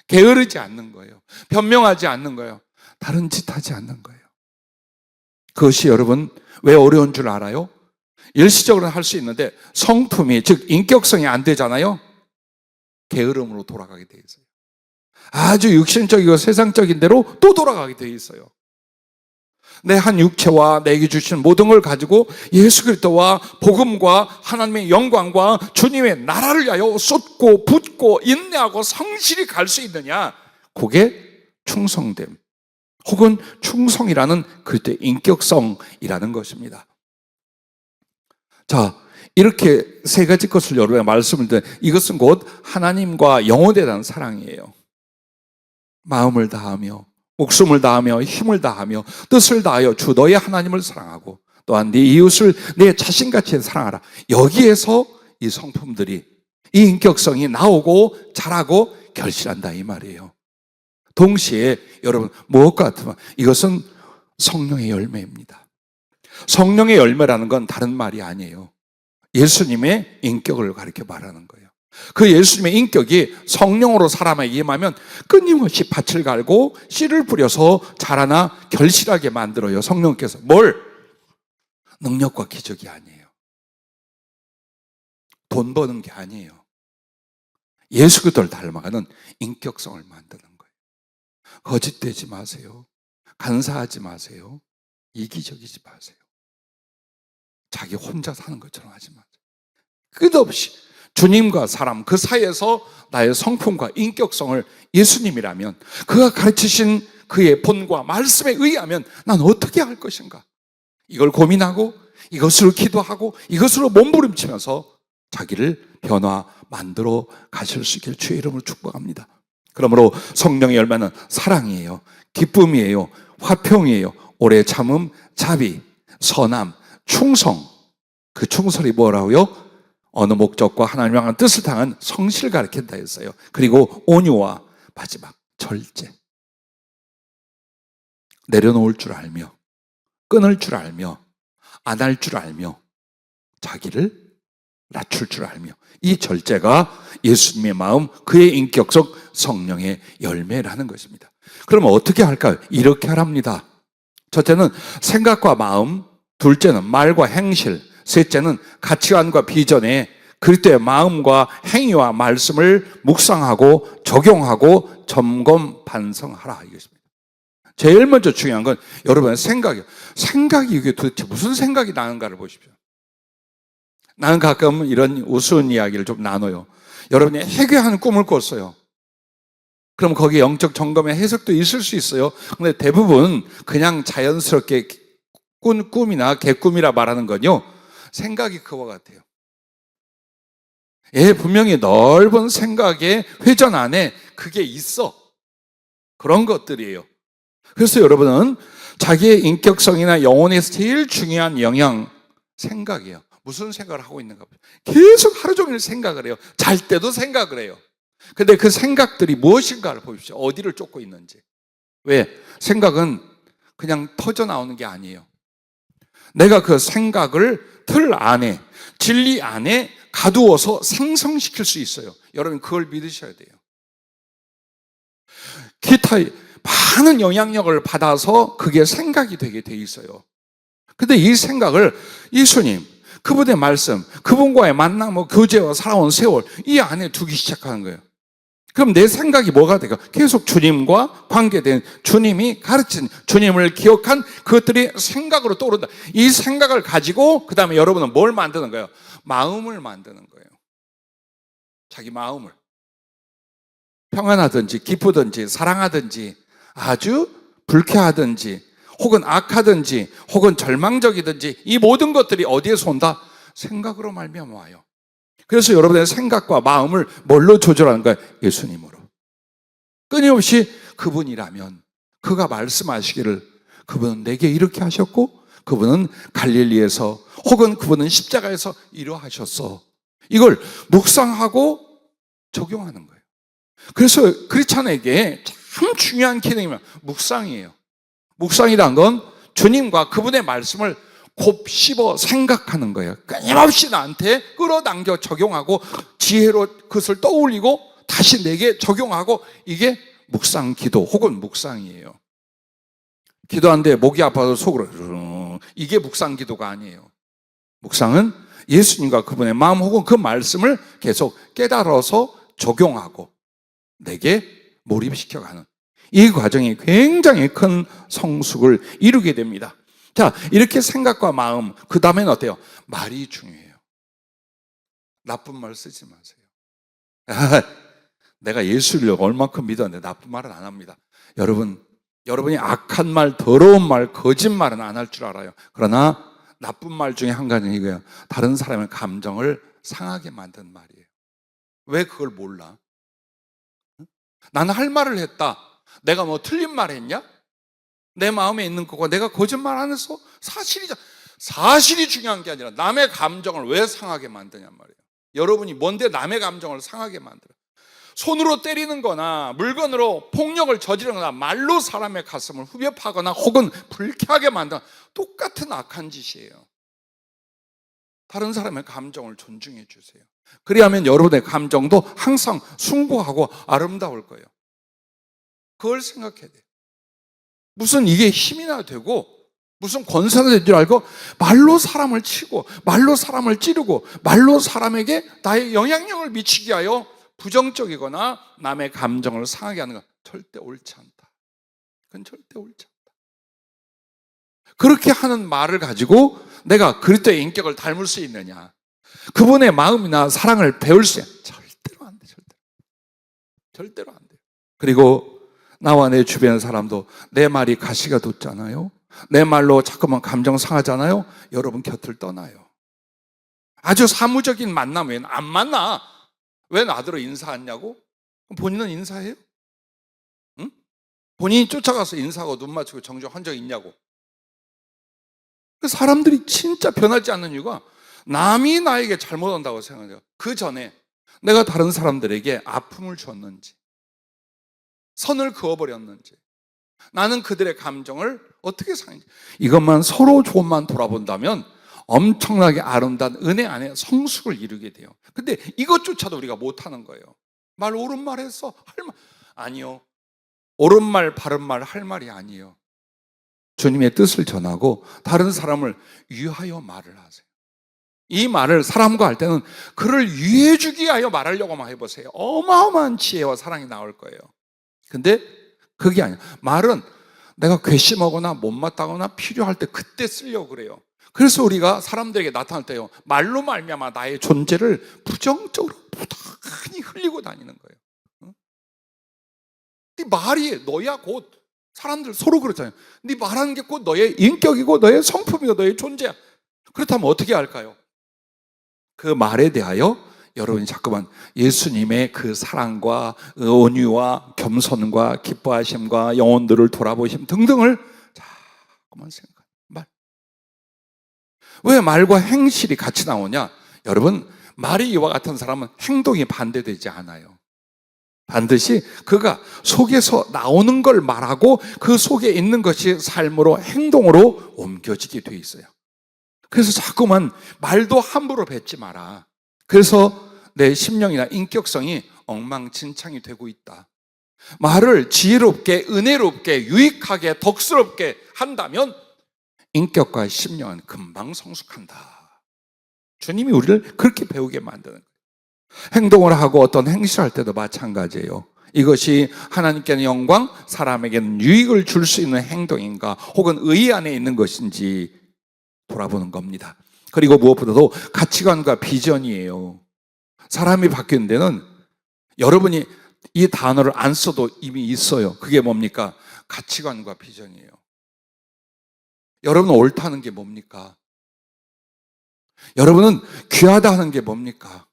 게으르지 않는 거예요. 변명하지 않는 거예요. 다른 짓 하지 않는 거예요. 그것이 여러분 왜 어려운 줄 알아요? 일시적으로는 할 수 있는데 성품이, 즉 인격성이 안 되잖아요. 게으름으로 돌아가게 돼 있어요. 아주 육신적이고 세상적인 대로 또 돌아가게 돼 있어요. 내 한 육체와 내게 주신 모든 걸 가지고 예수 그리스도와 복음과 하나님의 영광과 주님의 나라를 위하여 쏟고 붓고 인내하고 성실히 갈 수 있느냐, 그게 충성됨 혹은 충성이라는 그리스도의 인격성이라는 것입니다. 자, 이렇게 세 가지 것을 여러분에게 말씀을 드린, 이것은 곧 하나님과 영혼에 대한 사랑이에요. 마음을 다하며 목숨을 다하며 힘을 다하며 뜻을 다하여 주 너의 하나님을 사랑하고 또한 네 이웃을 내 자신같이 사랑하라. 여기에서 이 성품들이, 이 인격성이 나오고 자라고 결실한다 이 말이에요. 동시에 여러분 무엇과 같으면 이것은 성령의 열매입니다. 성령의 열매라는 건 다른 말이 아니에요. 예수님의 인격을 가리켜 말하는 거예요. 그 예수님의 인격이 성령으로 사람에게 임하면 끊임없이 밭을 갈고 씨를 뿌려서 자라나 결실하게 만들어요. 성령께서 뭘? 능력과 기적이 아니에요. 돈 버는 게 아니에요. 예수 그리스도를 닮아가는 인격성을 만드는 거예요. 거짓되지 마세요. 간사하지 마세요. 이기적이지 마세요. 자기 혼자 사는 것처럼 하지 마세요. 끝없이 주님과 사람 그 사이에서 나의 성품과 인격성을 예수님이라면, 그가 가르치신 그의 본과 말씀에 의하면 난 어떻게 할 것인가, 이걸 고민하고 이것으로 기도하고 이것으로 몸부림치면서 자기를 변화 만들어 가실 수 있길 주의 이름으로 축복합니다. 그러므로 성령의 열매는 사랑이에요, 기쁨이에요, 화평이에요, 오래 참음, 자비, 선함, 충성. 그 충성이 뭐라고요? 어느 목적과 하나님을 향한 뜻을 당한 성실을 가리킨다 했어요. 그리고 온유와 마지막 절제. 내려놓을 줄 알며, 끊을 줄 알며, 안 할 줄 알며, 자기를 낮출 줄 알며, 이 절제가 예수님의 마음, 그의 인격성, 성령의 열매라는 것입니다. 그러면 어떻게 할까요? 이렇게 하랍니다. 첫째는 생각과 마음, 둘째는 말과 행실, 셋째는 가치관과 비전에 그리스도의 마음과 행위와 말씀을 묵상하고 적용하고 점검 반성하라, 이것입니다. 제일 먼저 중요한 건 여러분의 생각이에요. 생각이 이게 도대체 무슨 생각이 나는가를 보십시오. 나는 가끔 이런 우스운 이야기를 좀 나눠요. 여러분이 해괴한 꿈을 꿨어요. 그럼 거기에 영적 점검의 해석도 있을 수 있어요. 근데 대부분 그냥 자연스럽게 꾼 꿈이나 개꿈이라 말하는 건요, 생각이 그와 같아요. 분명히 넓은 생각의 회전 안에 그게 있어. 그런 것들이에요. 그래서 여러분은 자기의 인격성이나 영혼에서 제일 중요한 영향, 생각이에요. 무슨 생각을 하고 있는가. 계속 하루 종일 생각을 해요. 잘 때도 생각을 해요. 근데 그 생각들이 무엇인가를 보십시오. 어디를 쫓고 있는지. 왜? 생각은 그냥 터져 나오는 게 아니에요. 내가 그 생각을 틀 안에, 진리 안에 가두어서 생성시킬 수 있어요. 여러분 그걸 믿으셔야 돼요. 기타의 많은 영향력을 받아서 그게 생각이 되게 돼 있어요. 근데 이 생각을 예수님, 그분의 말씀, 그분과의 만남, 교제와 살아온 세월, 이 안에 두기 시작하는 거예요. 그럼 내 생각이 뭐가 될까? 계속 주님과 관계된, 주님이 가르친, 주님을 기억한 그것들이 생각으로 떠오른다. 이 생각을 가지고 그 다음에 여러분은 뭘 만드는 거예요? 마음을 만드는 거예요. 자기 마음을. 평안하든지 기쁘든지 사랑하든지 아주 불쾌하든지 혹은 악하든지 혹은 절망적이든지 이 모든 것들이 어디에서 온다? 생각으로 말미암아 와요. 그래서 여러분의 생각과 마음을 뭘로 조절하는 거예요? 예수님으로. 끊임없이 그분이라면, 그가 말씀하시기를 그분은 내게 이렇게 하셨고 그분은 갈릴리에서 혹은 그분은 십자가에서 이러하셨어. 이걸 묵상하고 적용하는 거예요. 그래서 크리스찬에게 참 중요한 기능이면 묵상이에요. 묵상이란 건 주님과 그분의 말씀을 곱씹어 생각하는 거예요. 끊임없이 나한테 끌어당겨 적용하고 지혜로 그것을 떠올리고 다시 내게 적용하고, 이게 묵상 기도 혹은 묵상이에요. 기도하는데 목이 아파서 속으로 이게 묵상 기도가 아니에요. 묵상은 예수님과 그분의 마음 혹은 그 말씀을 계속 깨달아서 적용하고 내게 몰입시켜가는 이 과정이 굉장히 큰 성숙을 이루게 됩니다. 자, 이렇게 생각과 마음, 그 다음에는 어때요? 말이 중요해요. 나쁜 말 쓰지 마세요. 내가 예수를 얼마큼 믿었는데 나쁜 말은 안 합니다. 여러분이 악한 말, 더러운 말, 거짓말은 안 할 줄 알아요. 그러나 나쁜 말 중에 한 가지는 이거예요. 다른 사람의 감정을 상하게 만든 말이에요. 왜 그걸 몰라? 나는 할 말을 했다. 내가 뭐 틀린 말 했냐? 내 마음에 있는 거고 내가 거짓말 안 했어? 사실이 중요한 게 아니라 남의 감정을 왜 상하게 만드냔 말이에요. 여러분이 뭔데 남의 감정을 상하게 만들어? 손으로 때리는 거나 물건으로 폭력을 저지르는 거나 말로 사람의 가슴을 후벼 파거나 혹은 불쾌하게 만드는 똑같은 악한 짓이에요. 다른 사람의 감정을 존중해 주세요. 그리하면 여러분의 감정도 항상 숭고하고 아름다울 거예요. 그걸 생각해야 돼요. 무슨 이게 힘이나 되고 무슨 권세가 된 줄 알고 말로 사람을 치고 말로 사람을 찌르고 말로 사람에게 나의 영향력을 미치게 하여 부정적이거나 남의 감정을 상하게 하는 건 절대 옳지 않다. 그건 절대 옳지 않다. 그렇게 하는 말을 가지고 내가 그리스도의 인격을 닮을 수 있느냐? 그분의 마음이나 사랑을 배울 수 있어요. 절대로 안 돼, 절대로 안 돼. 그리고 나와 내 주변 사람도 내 말이 가시가 돋잖아요. 내 말로 자꾸만 감정 상하잖아요. 여러분 곁을 떠나요. 아주 사무적인 만나면 안 만나. 왜 나더러 인사하냐고? 본인은 인사해요? 응? 본인이 쫓아가서 인사하고 눈 맞추고 정정한 적 있냐고? 사람들이 진짜 변하지 않는 이유가 남이 나에게 잘못한다고 생각해요. 그 전에 내가 다른 사람들에게 아픔을 줬는지, 선을 그어버렸는지, 나는 그들의 감정을 어떻게 상했는지, 이것만 서로 조금만 돌아본다면 엄청나게 아름다운 은혜 안에 성숙을 이루게 돼요. 근데 이것조차도 우리가 못하는 거예요. 말 옳은 말 했어? 할 말 아니요. 옳은 말 바른 말 할 말이 아니에요. 주님의 뜻을 전하고 다른 사람을 위하여 말을 하세요. 이 말을 사람과 할 때는 그를 위해 주기 위하여 말하려고만 해보세요. 어마어마한 지혜와 사랑이 나올 거예요. 근데 그게 아니야. 말은 내가 괘씸하거나 못마땅하거나 필요할 때 그때 쓰려고 그래요. 그래서 우리가 사람들에게 나타날 때요, 말로 말미암아 나의 존재를 부정적으로 부단히 흘리고 다니는 거예요. 네 말이 너야 곧, 사람들 서로 그렇잖아요. 네 말하는 게 곧 너의 인격이고 너의 성품이고 너의 존재야. 그렇다면 어떻게 할까요? 그 말에 대하여 여러분이 자꾸만 예수님의 그 사랑과 온유와 겸손과 기뻐하심과 영혼들을 돌아보심 등등을 자꾸만 생각해요. 말. 왜 말과 행실이 같이 나오냐? 여러분, 말이 이와 같은 사람은 행동이 반대되지 않아요. 반드시 그가 속에서 나오는 걸 말하고 그 속에 있는 것이 삶으로 행동으로 옮겨지게 돼 있어요. 그래서 자꾸만 말도 함부로 뱉지 마라. 그래서 내 심령이나 인격성이 엉망진창이 되고 있다. 말을 지혜롭게, 은혜롭게, 유익하게, 덕스럽게 한다면 인격과 심령은 금방 성숙한다. 주님이 우리를 그렇게 배우게 만드는 거예요. 행동을 하고 어떤 행실을 할 때도 마찬가지예요. 이것이 하나님께는 영광, 사람에게는 유익을 줄 수 있는 행동인가, 혹은 의 안에 있는 것인지 돌아보는 겁니다. 그리고 무엇보다도 가치관과 비전이에요. 사람이 바뀌는 데는 여러분이 이 단어를 안 써도 이미 있어요. 그게 뭡니까? 가치관과 비전이에요. 여러분은 옳다는 게 뭡니까? 여러분은 귀하다 하는 게 뭡니까?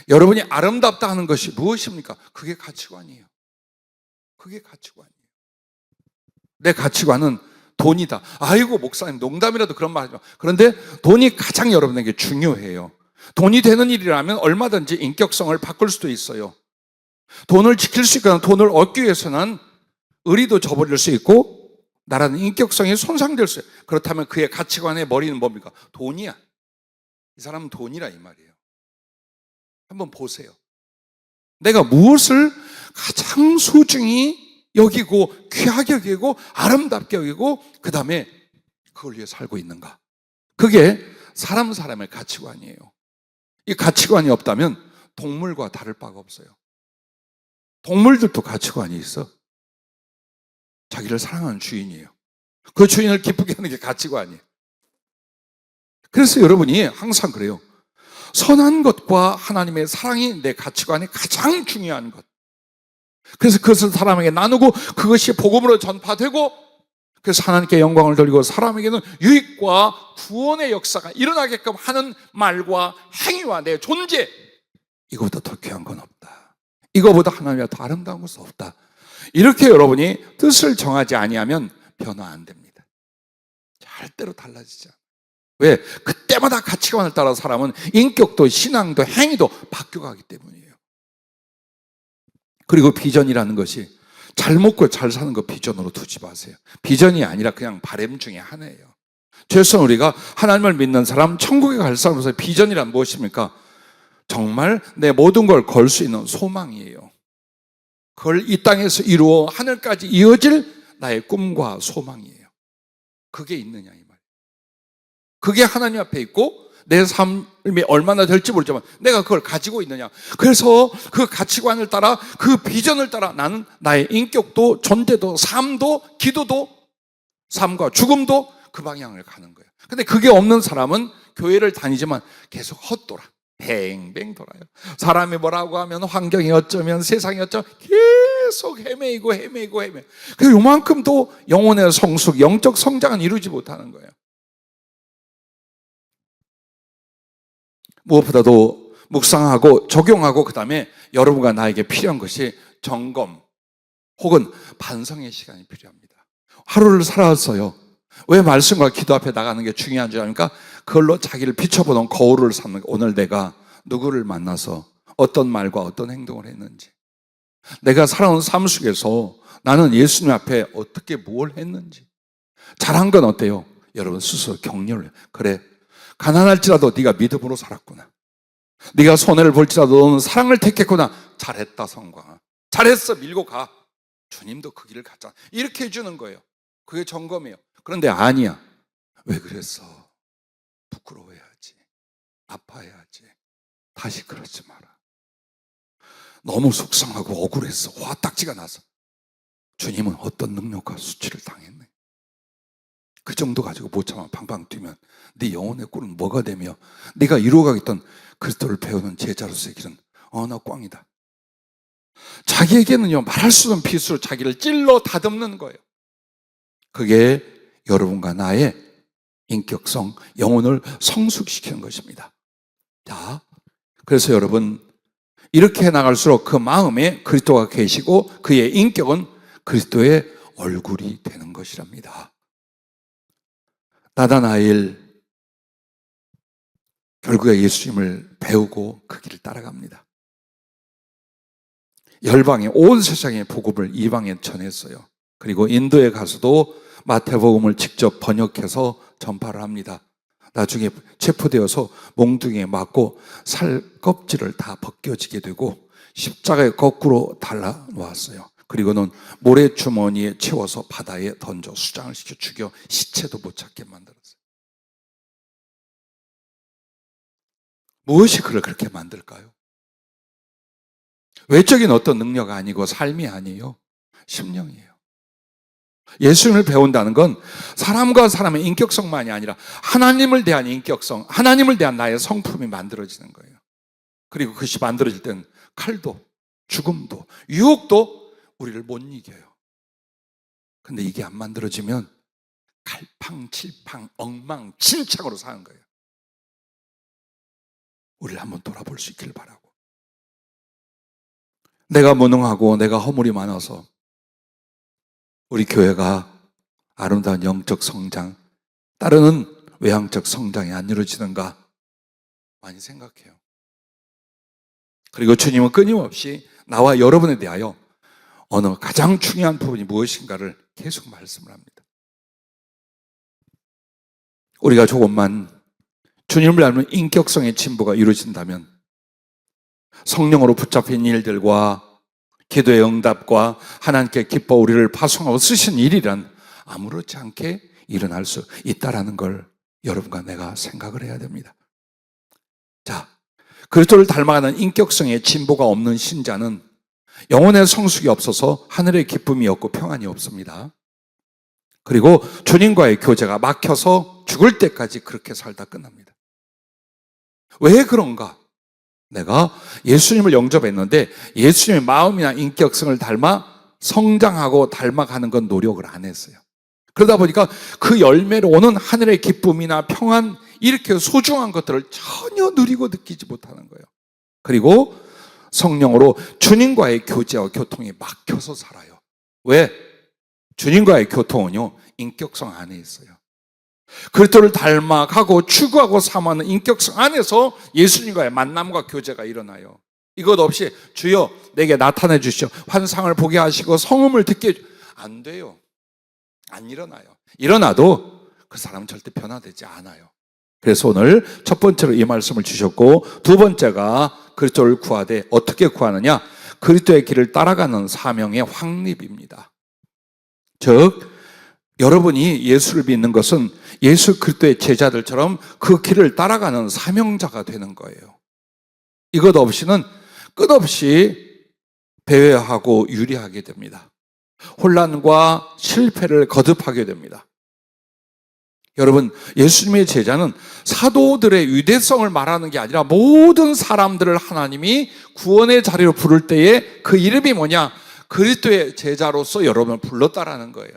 여러분이 아름답다 하는 것이 무엇입니까? 그게 가치관이에요. 그게 가치관이에요. 내 가치관은 돈이다. 아이고 목사님 농담이라도 그런 말 하지 마. 그런데 돈이 가장 여러분에게 중요해요. 돈이 되는 일이라면 얼마든지 인격성을 바꿀 수도 있어요. 돈을 지킬 수 있거나 돈을 얻기 위해서는 의리도 저버릴 수 있고 나라는 인격성이 손상될 수 있어요. 그렇다면 그의 가치관의 머리는 뭡니까? 돈이야. 이 사람은 돈이라 이 말이에요. 한번 보세요. 내가 무엇을 가장 소중히 여기고 귀하게 여기고 아름답게 여기고 그 다음에 그걸 위해 살고 있는가? 그게 사람의 가치관이에요. 이 가치관이 없다면 동물과 다를 바가 없어요. 동물들도 가치관이 있어. 자기를 사랑하는 주인이에요. 그 주인을 기쁘게 하는 게 가치관이에요. 그래서 여러분이 항상 그래요. 선한 것과 하나님의 사랑이 내 가치관이 가장 중요한 것. 그래서 그것을 사람에게 나누고 그것이 복음으로 전파되고 그래서 하나님께 영광을 돌리고 사람에게는 유익과 구원의 역사가 일어나게끔 하는 말과 행위와 내 존재, 이거보다 더 귀한 건 없다. 이거보다 하나님과 더 아름다운 것은 없다. 이렇게 여러분이 뜻을 정하지 아니하면 변화 안 됩니다. 절대로 달라지지 않아요. 왜? 그때마다 가치관을 따라 사람은 인격도 신앙도 행위도 바뀌어가기 때문이에요. 그리고 비전이라는 것이 잘 먹고 잘 사는 거 비전으로 두지 마세요. 비전이 아니라 그냥 바람 중에 하나예요. 최소한 우리가 하나님을 믿는 사람, 천국에 갈 사람으로서 비전이란 무엇입니까? 정말 내 모든 걸 걸 수 있는 소망이에요. 그걸 이 땅에서 이루어 하늘까지 이어질 나의 꿈과 소망이에요. 그게 있느냐 이 말. 그게 하나님 앞에 있고 내 삶이 얼마나 될지 모르지만 내가 그걸 가지고 있느냐. 그래서 그 가치관을 따라 그 비전을 따라 나는 나의 인격도 존재도 삶도 기도도 삶과 죽음도 그 방향을 가는 거예요. 근데 그게 없는 사람은 교회를 다니지만 계속 헛돌아. 뱅뱅 돌아요. 사람이 뭐라고 하면, 환경이 어쩌면, 세상이 어쩌면 계속 헤매이고. 그래서 요만큼도 영혼의 성숙, 영적 성장은 이루지 못하는 거예요. 무엇보다도 묵상하고 적용하고, 그 다음에 여러분과 나에게 필요한 것이 점검 혹은 반성의 시간이 필요합니다. 하루를 살아왔어요. 왜 말씀과 기도 앞에 나가는 게 중요한 줄 아닙니까? 그걸로 자기를 비춰보는 거울을 삼는 거예요. 오늘 내가 누구를 만나서 어떤 말과 어떤 행동을 했는지, 내가 살아온 삶 속에서 나는 예수님 앞에 어떻게 뭘 했는지, 잘한 건 어때요? 여러분 스스로 격려를 해요. 그래, 가난할지라도 네가 믿음으로 살았구나. 네가 손해를 볼지라도 너는 사랑을 택했구나. 잘했다 성광아. 잘했어, 밀고 가. 주님도 그 길을 갔잖아. 이렇게 해주는 거예요. 그게 점검이에요. 그런데 아니야. 왜 그랬어? 부끄러워해야지. 아파해야지. 다시 그러지 마라. 너무 속상하고 억울했어. 화딱지가 나서. 주님은 어떤 능력과 수치를 당했네. 그 정도 가지고 못 참아 팡팡 뛰면 네 영혼의 꿀은 뭐가 되며 네가 이루어가겠던 그리스도를 배우는 제자로서의 길은 나 꽝이다. 자기에게는요, 말할 수 없는 핏으로 자기를 찔러 다듬는 거예요. 그게 여러분과 나의 인격성, 영혼을 성숙시키는 것입니다. 자, 그래서 여러분, 이렇게 나갈수록 그 마음에 그리스도가 계시고 그의 인격은 그리스도의 얼굴이 되는 것이랍니다. 나다나엘, 결국에 예수님을 배우고 그 길을 따라갑니다. 열방에, 온 세상의 복음을 이방에 전했어요. 그리고 인도에 가서도 마태복음을 직접 번역해서 전파를 합니다. 나중에 체포되어서 몽둥이에 맞고 살 껍질을 다 벗겨지게 되고 십자가에 거꾸로 달라 놓았어요. 그리고는 모래주머니에 채워서 바다에 던져 수장을 시켜 죽여 시체도 못 찾게 만들었어요. 무엇이 그를 그렇게 만들까요? 외적인 어떤 능력 아니고 삶이 아니에요. 심령이에요. 예수님을 배운다는 건 사람과 사람의 인격성만이 아니라 하나님을 대한 인격성, 하나님을 대한 나의 성품이 만들어지는 거예요. 그리고 그것이 만들어질 땐 칼도, 죽음도, 유혹도 우리를 못 이겨요. 근데 이게 안 만들어지면 갈팡질팡 엉망진창으로 사는 거예요. 우리를 한번 돌아볼 수 있기를 바라고. 내가 무능하고 내가 허물이 많아서 우리 교회가 아름다운 영적 성장, 따르는 외향적 성장이 안 이루어지는가 많이 생각해요. 그리고 주님은 끊임없이 나와 여러분에 대하여 어느 가장 중요한 부분이 무엇인가를 계속 말씀을 합니다. 우리가 조금만 주님을 닮은 인격성의 진보가 이루어진다면 성령으로 붙잡힌 일들과 기도의 응답과 하나님께 기뻐 우리를 파송하고 쓰신 일이란 아무렇지 않게 일어날 수 있다라는 걸 여러분과 내가 생각을 해야 됩니다. 자, 그리스도를 닮아가는 인격성의 진보가 없는 신자는 영혼의 성숙이 없어서 하늘의 기쁨이 없고 평안이 없습니다. 그리고 주님과의 교제가 막혀서 죽을 때까지 그렇게 살다 끝납니다. 왜 그런가? 내가 예수님을 영접했는데 예수님의 마음이나 인격성을 닮아 성장하고 닮아가는 건 노력을 안 했어요. 그러다 보니까 그 열매로 오는 하늘의 기쁨이나 평안, 이렇게 소중한 것들을 전혀 누리고 느끼지 못하는 거예요. 그리고 성령으로 주님과의 교제와 교통이 막혀서 살아요. 왜? 주님과의 교통은요, 인격성 안에 있어요. 그리스도를 닮아가고 추구하고 삼아는 인격성 안에서 예수님과의 만남과 교제가 일어나요. 이것 없이 주여 내게 나타내 주시오, 환상을 보게 하시고 성음을 듣게 안 돼요. 안 일어나요. 일어나도 그 사람은 절대 변화되지 않아요. 그래서 오늘 첫 번째로 이 말씀을 주셨고, 두 번째가 그리스도를 구하되 어떻게 구하느냐? 그리스도의 길을 따라가는 사명의 확립입니다. 즉 여러분이 예수를 믿는 것은 예수 그리스도의 제자들처럼 그 길을 따라가는 사명자가 되는 거예요. 이것 없이는 끝없이 배회하고 유리하게 됩니다. 혼란과 실패를 거듭하게 됩니다. 여러분, 예수님의 제자는 사도들의 위대성을 말하는 게 아니라 모든 사람들을 하나님이 구원의 자리로 부를 때에 그 이름이 뭐냐? 그리스도의 제자로서 여러분을 불렀다라는 거예요.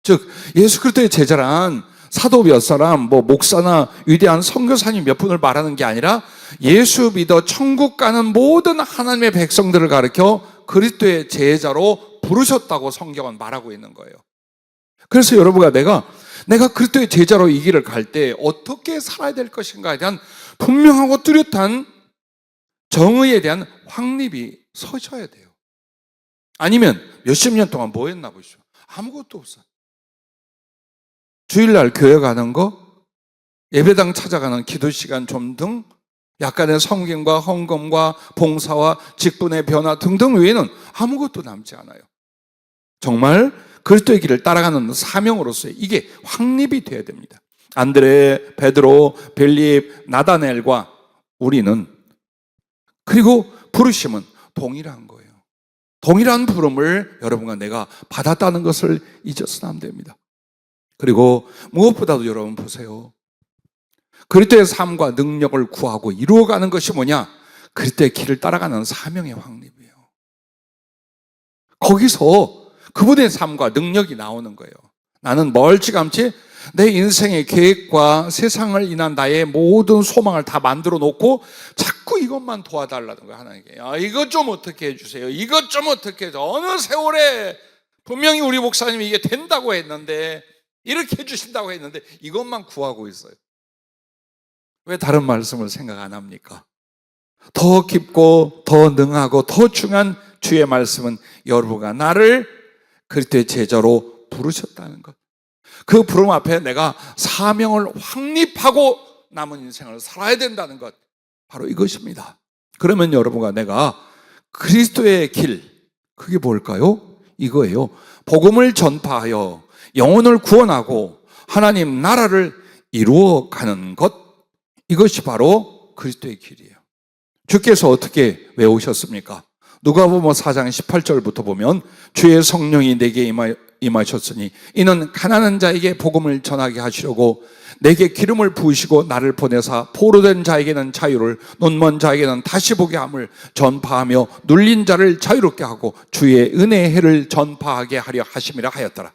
즉, 예수 그리스도의 제자란 사도 몇 사람, 목사나 위대한 선교사님 몇 분을 말하는 게 아니라 예수 믿어 천국 가는 모든 하나님의 백성들을 가리켜 그리스도의 제자로 부르셨다고 성경은 말하고 있는 거예요. 그래서 여러분과 내가 그리스도의 제자로 이 길을 갈 때 어떻게 살아야 될 것인가에 대한 분명하고 뚜렷한 정의에 대한 확립이 서셔야 돼요. 아니면 몇십 년 동안 뭐 했나 보시죠. 아무것도 없어요. 주일날 교회 가는 거, 예배당 찾아가는 기도 시간 좀 등, 약간의 성경과 헌금과 봉사와 직분의 변화 등등 외에는 아무것도 남지 않아요. 정말 그리스도의 길을 따라가는 사명으로서의 이게 확립이 돼야 됩니다. 안드레, 베드로, 빌립, 나다넬과 우리는, 그리고 부르심은 동일한 거예요. 동일한 부름을 여러분과 내가 받았다는 것을 잊어서는 안 됩니다. 그리고 무엇보다도 여러분 보세요. 그리스도의 삶과 능력을 구하고 이루어가는 것이 뭐냐? 그리스도의 길을 따라가는 사명의 확립이에요. 거기서 그분의 삶과 능력이 나오는 거예요. 나는 멀찌감치 내 인생의 계획과 세상을 인한 나의 모든 소망을 다 만들어 놓고 자꾸 이것만 도와달라는 거예요, 하나님께. 이것 좀 어떻게 해주세요. 이것 좀 어떻게 해줘. 어느 세월에 분명히 우리 목사님이 이게 된다고 했는데, 이렇게 해주신다고 했는데 이것만 구하고 있어요. 왜 다른 말씀을 생각 안 합니까? 더 깊고 더 능하고 더 중요한 주의 말씀은 여러분과 나를 그리스도의 제자로 부르셨다는 것. 그 부름 앞에 내가 사명을 확립하고 남은 인생을 살아야 된다는 것, 바로 이것입니다. 그러면 여러분과 내가 그리스도의 길, 그게 뭘까요? 이거예요. 복음을 전파하여 영혼을 구원하고 하나님 나라를 이루어가는 것, 이것이 바로 그리스도의 길이에요. 주께서 어떻게 외우셨습니까? 누가복음 4장 18절부터 보면 주의 성령이 내게 임하셨으니 이는 가난한 자에게 복음을 전하게 하시려고 내게 기름을 부으시고 나를 보내사 포로된 자에게는 자유를, 눈먼 자에게는 다시 보게 함을 전파하며 눌린 자를 자유롭게 하고 주의 은혜의 해를 전파하게 하려 하심이라 하였더라.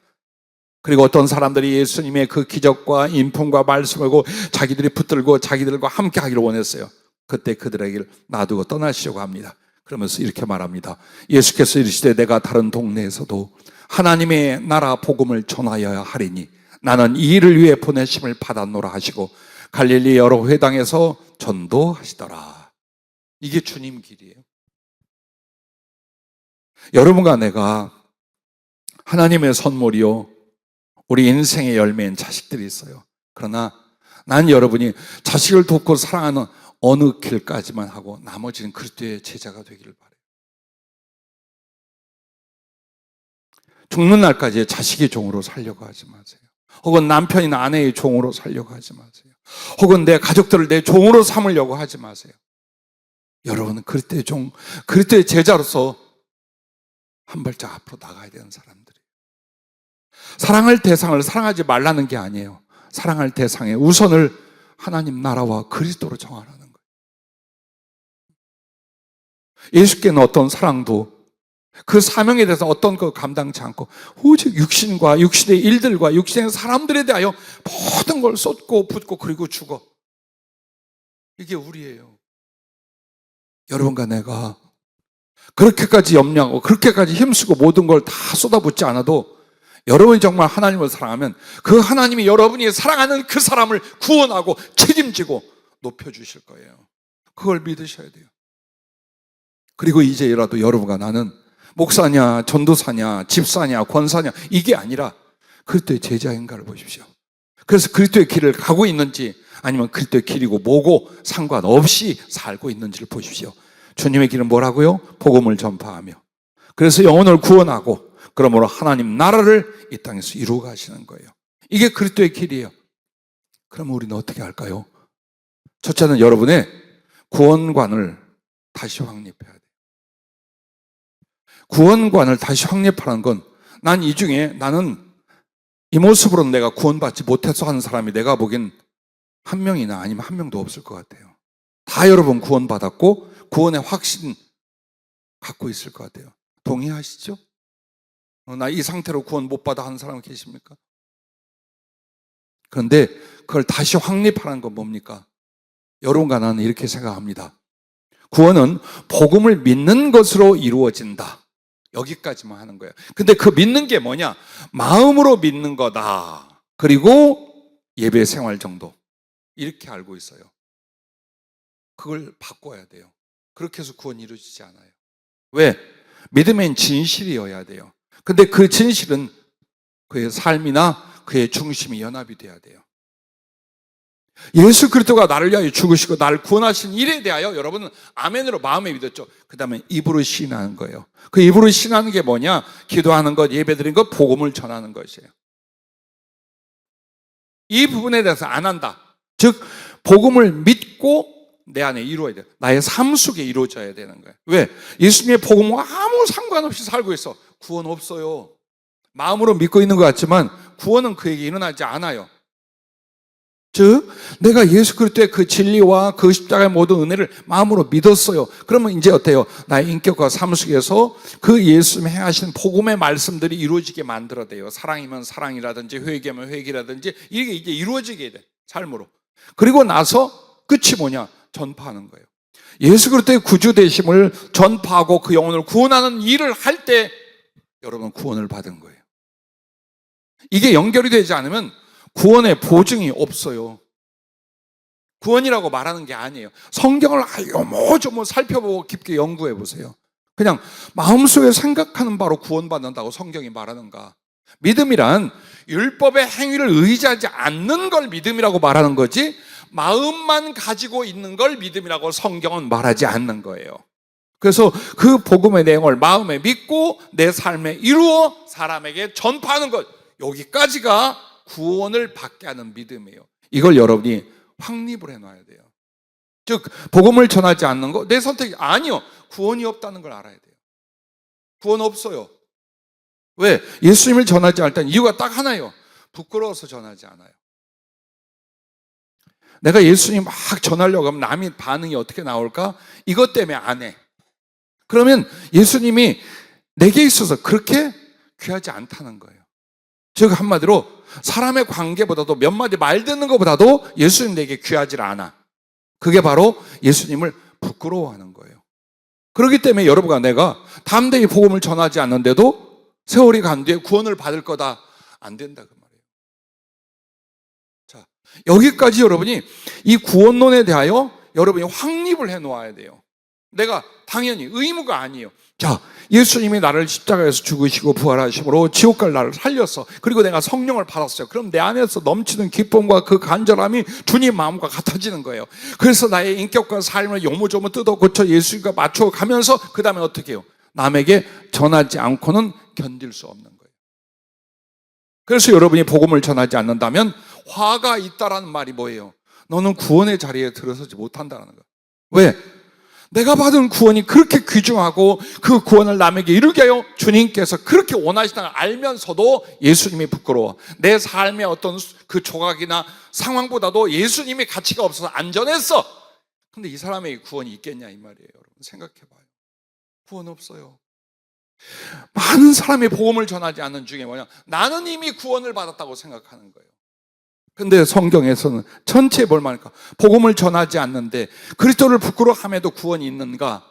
그리고 어떤 사람들이 예수님의 그 기적과 인품과 말씀을 보고 자기들이 붙들고 자기들과 함께 하기를 원했어요. 그때 그들에게 놔두고 떠나시려고 합니다. 그러면서 이렇게 말합니다. 예수께서 이르시되 내가 다른 동네에서도 하나님의 나라 복음을 전하여야 하리니 나는 이 일을 위해 보내심을 받았노라 하시고 갈릴리 여러 회당에서 전도하시더라. 이게 주님 길이에요. 여러분과 내가 하나님의 선물이요, 우리 인생의 열매인 자식들이 있어요. 그러나 난 여러분이 자식을 돕고 사랑하는 어느 길까지만 하고 나머지는 그리스도의 제자가 되기를 바라요. 죽는 날까지 자식의 종으로 살려고 하지 마세요. 혹은 남편이나 아내의 종으로 살려고 하지 마세요. 혹은 내 가족들을 내 종으로 삼으려고 하지 마세요. 여러분은 그리스도의 종, 그리스도의 제자로서 한 발짝 앞으로 나가야 되는 사람들이에요. 사랑할 대상을 사랑하지 말라는 게 아니에요. 사랑할 대상의 우선을 하나님 나라와 그리스도로 정하라는 거예요. 예수께는 어떤 사랑도 그 사명에 대해서 어떤 거 감당치 않고 오직 육신과 육신의 일들과 육신의 사람들에 대하여 모든 걸 쏟고 붓고 그리고 죽어. 이게 우리예요. 여러분과 내가 그렇게까지 염려하고 그렇게까지 힘쓰고 모든 걸 다 쏟아붓지 않아도 여러분이 정말 하나님을 사랑하면 그 하나님이 여러분이 사랑하는 그 사람을 구원하고 책임지고 높여주실 거예요. 그걸 믿으셔야 돼요. 그리고 이제라도 여러분과 나는 목사냐, 전도사냐, 집사냐, 권사냐, 이게 아니라 그리스도의 제자인가를 보십시오. 그래서 그리스도의 길을 가고 있는지 아니면 그리스도의 길이고 뭐고 상관없이 살고 있는지를 보십시오. 주님의 길은 뭐라고요? 복음을 전파하며, 그래서 영혼을 구원하고, 그러므로 하나님 나라를 이 땅에서 이루어 가시는 거예요. 이게 그리스도의 길이에요. 그럼 우리는 어떻게 할까요? 첫째는 여러분의 구원관을 다시 확립해야 돼요. 구원관을 다시 확립하는 건, 난 이 중에 나는 이 모습으로는 내가 구원받지 못해서 하는 사람이 내가 보기엔 한 명이나 아니면 한 명도 없을 것 같아요. 다 여러분 구원받았고 구원의 확신 갖고 있을 것 같아요. 동의하시죠? 나 이 상태로 구원 못 받아 하는 사람 계십니까? 그런데 그걸 다시 확립하는 건 뭡니까? 여러분과 나는 이렇게 생각합니다. 구원은 복음을 믿는 것으로 이루어진다. 여기까지만 하는 거예요. 근데 그 믿는 게 뭐냐? 마음으로 믿는 거다. 그리고 예배 생활 정도. 이렇게 알고 있어요. 그걸 바꿔야 돼요. 그렇게 해서 구원이 이루어지지 않아요. 왜? 믿음엔 진실이어야 돼요. 근데 그 진실은 그의 삶이나 그의 중심이 연합이 돼야 돼요. 예수 그리스도가 나를 위하여 죽으시고 나를 구원하신 일에 대하여 여러분은 아멘으로 마음에 믿었죠. 그 다음에 입으로 신앙하는 거예요. 그 입으로 신앙하는 게 뭐냐? 기도하는 것, 예배드리는 것, 복음을 전하는 것이에요. 이 부분에 대해서 안 한다. 즉 복음을 믿고 내 안에 이루어야 돼요. 나의 삶 속에 이루어져야 되는 거예요. 왜? 예수님의 복음과 아무 상관없이 살고 있어. 구원 없어요. 마음으로 믿고 있는 것 같지만 구원은 그에게 일어나지 않아요. 즉 내가 예수 그리스도의 그 진리와 그 십자가의 모든 은혜를 마음으로 믿었어요. 그러면 이제 어때요? 나의 인격과 삶 속에서 그 예수님이 행하신 복음의 말씀들이 이루어지게 만들어내요. 사랑이면 사랑이라든지 회개면 회개라든지 이게 이제 이루어지게 돼. 삶으로. 그리고 나서 끝이 뭐냐? 전파하는 거예요. 예수 그리스도의 구주 되심을 전파하고 그 영혼을 구원하는 일을 할 때 여러분 구원을 받은 거예요. 이게 연결이 되지 않으면 구원의 보증이 없어요. 구원이라고 말하는 게 아니에요. 성경을 요모조모 살펴보고 깊게 연구해 보세요. 그냥 마음속에 생각하는 바로 구원받는다고 성경이 말하는가? 믿음이란 율법의 행위를 의지하지 않는 걸 믿음이라고 말하는 거지 마음만 가지고 있는 걸 믿음이라고 성경은 말하지 않는 거예요. 그래서 그 복음의 내용을 마음에 믿고 내 삶에 이루어 사람에게 전파하는 것, 여기까지가 구원을 받게 하는 믿음이에요. 이걸 여러분이 확립을 해놔야 돼요. 즉 복음을 전하지 않는 거 내 선택이 아니요. 구원이 없다는 걸 알아야 돼요. 구원 없어요. 왜? 예수님을 전하지 않을 땐 이유가 딱 하나예요. 부끄러워서 전하지 않아요. 내가 예수님 막 전하려고 하면 남이 반응이 어떻게 나올까? 이것 때문에 안 해. 그러면 예수님이 내게 있어서 그렇게 귀하지 않다는 거예요. 즉 한마디로 사람의 관계보다도 몇 마디 말 듣는 것보다도 예수님 내게 귀하지 않아. 그게 바로 예수님을 부끄러워하는 거예요. 그렇기 때문에 여러분과 내가 담대히 복음을 전하지 않는데도 세월이 간 뒤에 구원을 받을 거다. 안 된다 그 말이에요. 자, 여기까지 여러분이 이 구원론에 대하여 여러분이 확립을 해 놓아야 돼요. 내가 당연히 의무가 아니에요. 자, 예수님이 나를 십자가에서 죽으시고 부활하심으로 지옥 갈 나를 살렸어. 그리고 내가 성령을 받았어요. 그럼 내 안에서 넘치는 기쁨과 그 간절함이 주님 마음과 같아지는 거예요. 그래서 나의 인격과 삶을 요모조모 뜯어 고쳐 예수님과 맞춰 가면서 그 다음에 어떻게 해요? 남에게 전하지 않고는 견딜 수 없는 거예요. 그래서 여러분이 복음을 전하지 않는다면 화가 있다라는 말이 뭐예요? 너는 구원의 자리에 들어서지 못한다는 거예요. 왜? 내가 받은 구원이 그렇게 귀중하고 그 구원을 남에게 이루게 하여 주님께서 그렇게 원하시다는 걸 알면서도 예수님이 부끄러워. 내 삶의 어떤 그 조각이나 상황보다도 예수님의 가치가 없어서 안전했어. 근데 이 사람에게 구원이 있겠냐 이 말이에요. 여러분 생각해봐요. 구원 없어요. 많은 사람이 복음을 전하지 않는 중에 뭐냐? 나는 이미 구원을 받았다고 생각하는 거예요. 근데 성경에서는 전체에 뭘 말할까? 복음을 전하지 않는데 그리스도를 부끄러워함에도 구원이 있는가?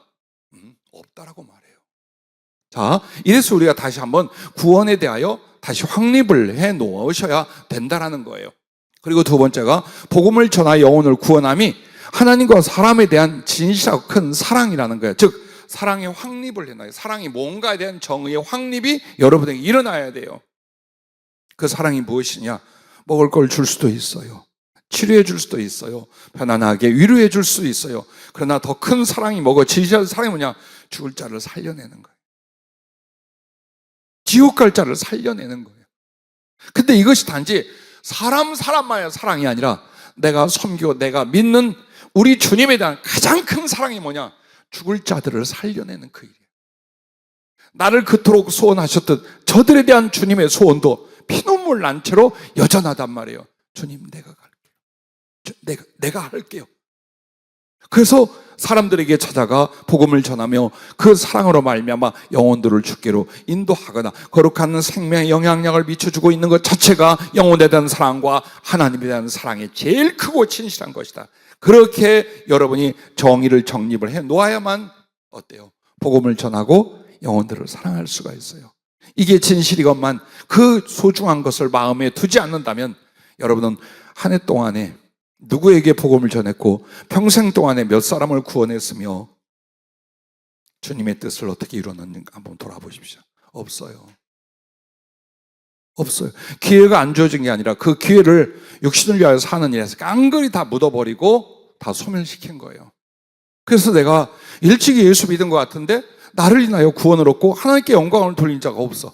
없다라고 말해요. 자, 이래서 우리가 다시 한번 구원에 대하여 다시 확립을 해 놓으셔야 된다라는 거예요. 그리고 두 번째가 복음을 전하여 영혼을 구원함이 하나님과 사람에 대한 진실하고 큰 사랑이라는 거예요. 즉 사랑의 확립을 해놔요. 사랑이 뭔가에 대한 정의의 확립이 여러분에게 일어나야 돼요. 그 사랑이 무엇이냐? 먹을 걸 줄 수도 있어요. 치료해 줄 수도 있어요. 편안하게 위로해 줄 수도 있어요. 그러나 더 큰 사랑이 뭐고 진실한 사랑이 뭐냐? 죽을 자를 살려내는 거예요. 지옥 갈 자를 살려내는 거예요. 근데 이것이 단지 사람만의 사랑이 아니라 내가 섬기고 내가 믿는 우리 주님에 대한 가장 큰 사랑이 뭐냐? 죽을 자들을 살려내는 그 일이에요. 나를 그토록 소원하셨듯 저들에 대한 주님의 소원도 피눈물 난 채로 여전하단 말이에요. 주님, 내가 갈게요. 내가 할게요. 그래서 사람들에게 찾아가 복음을 전하며 그 사랑으로 말미암아 영혼들을 주께로 인도하거나 거룩한 생명의 영향력을 미쳐주고 있는 것 자체가 영혼에 대한 사랑과 하나님에 대한 사랑이 제일 크고 진실한 것이다. 그렇게 여러분이 정의를 정립을 해 놓아야만 어때요? 복음을 전하고 영혼들을 사랑할 수가 있어요. 이게 진실이건만 그 소중한 것을 마음에 두지 않는다면 여러분은 한 해 동안에 누구에게 복음을 전했고 평생 동안에 몇 사람을 구원했으며 주님의 뜻을 어떻게 이루었는지 한번 돌아보십시오. 없어요. 기회가 안 주어진 게 아니라 그 기회를 육신을 위하여 사는 일에서 깡그리 다 묻어버리고 다 소멸시킨 거예요. 그래서 내가 일찍이 예수 믿은 것 같은데 나를 인하여 구원을 얻고 하나님께 영광을 돌린 자가 없어.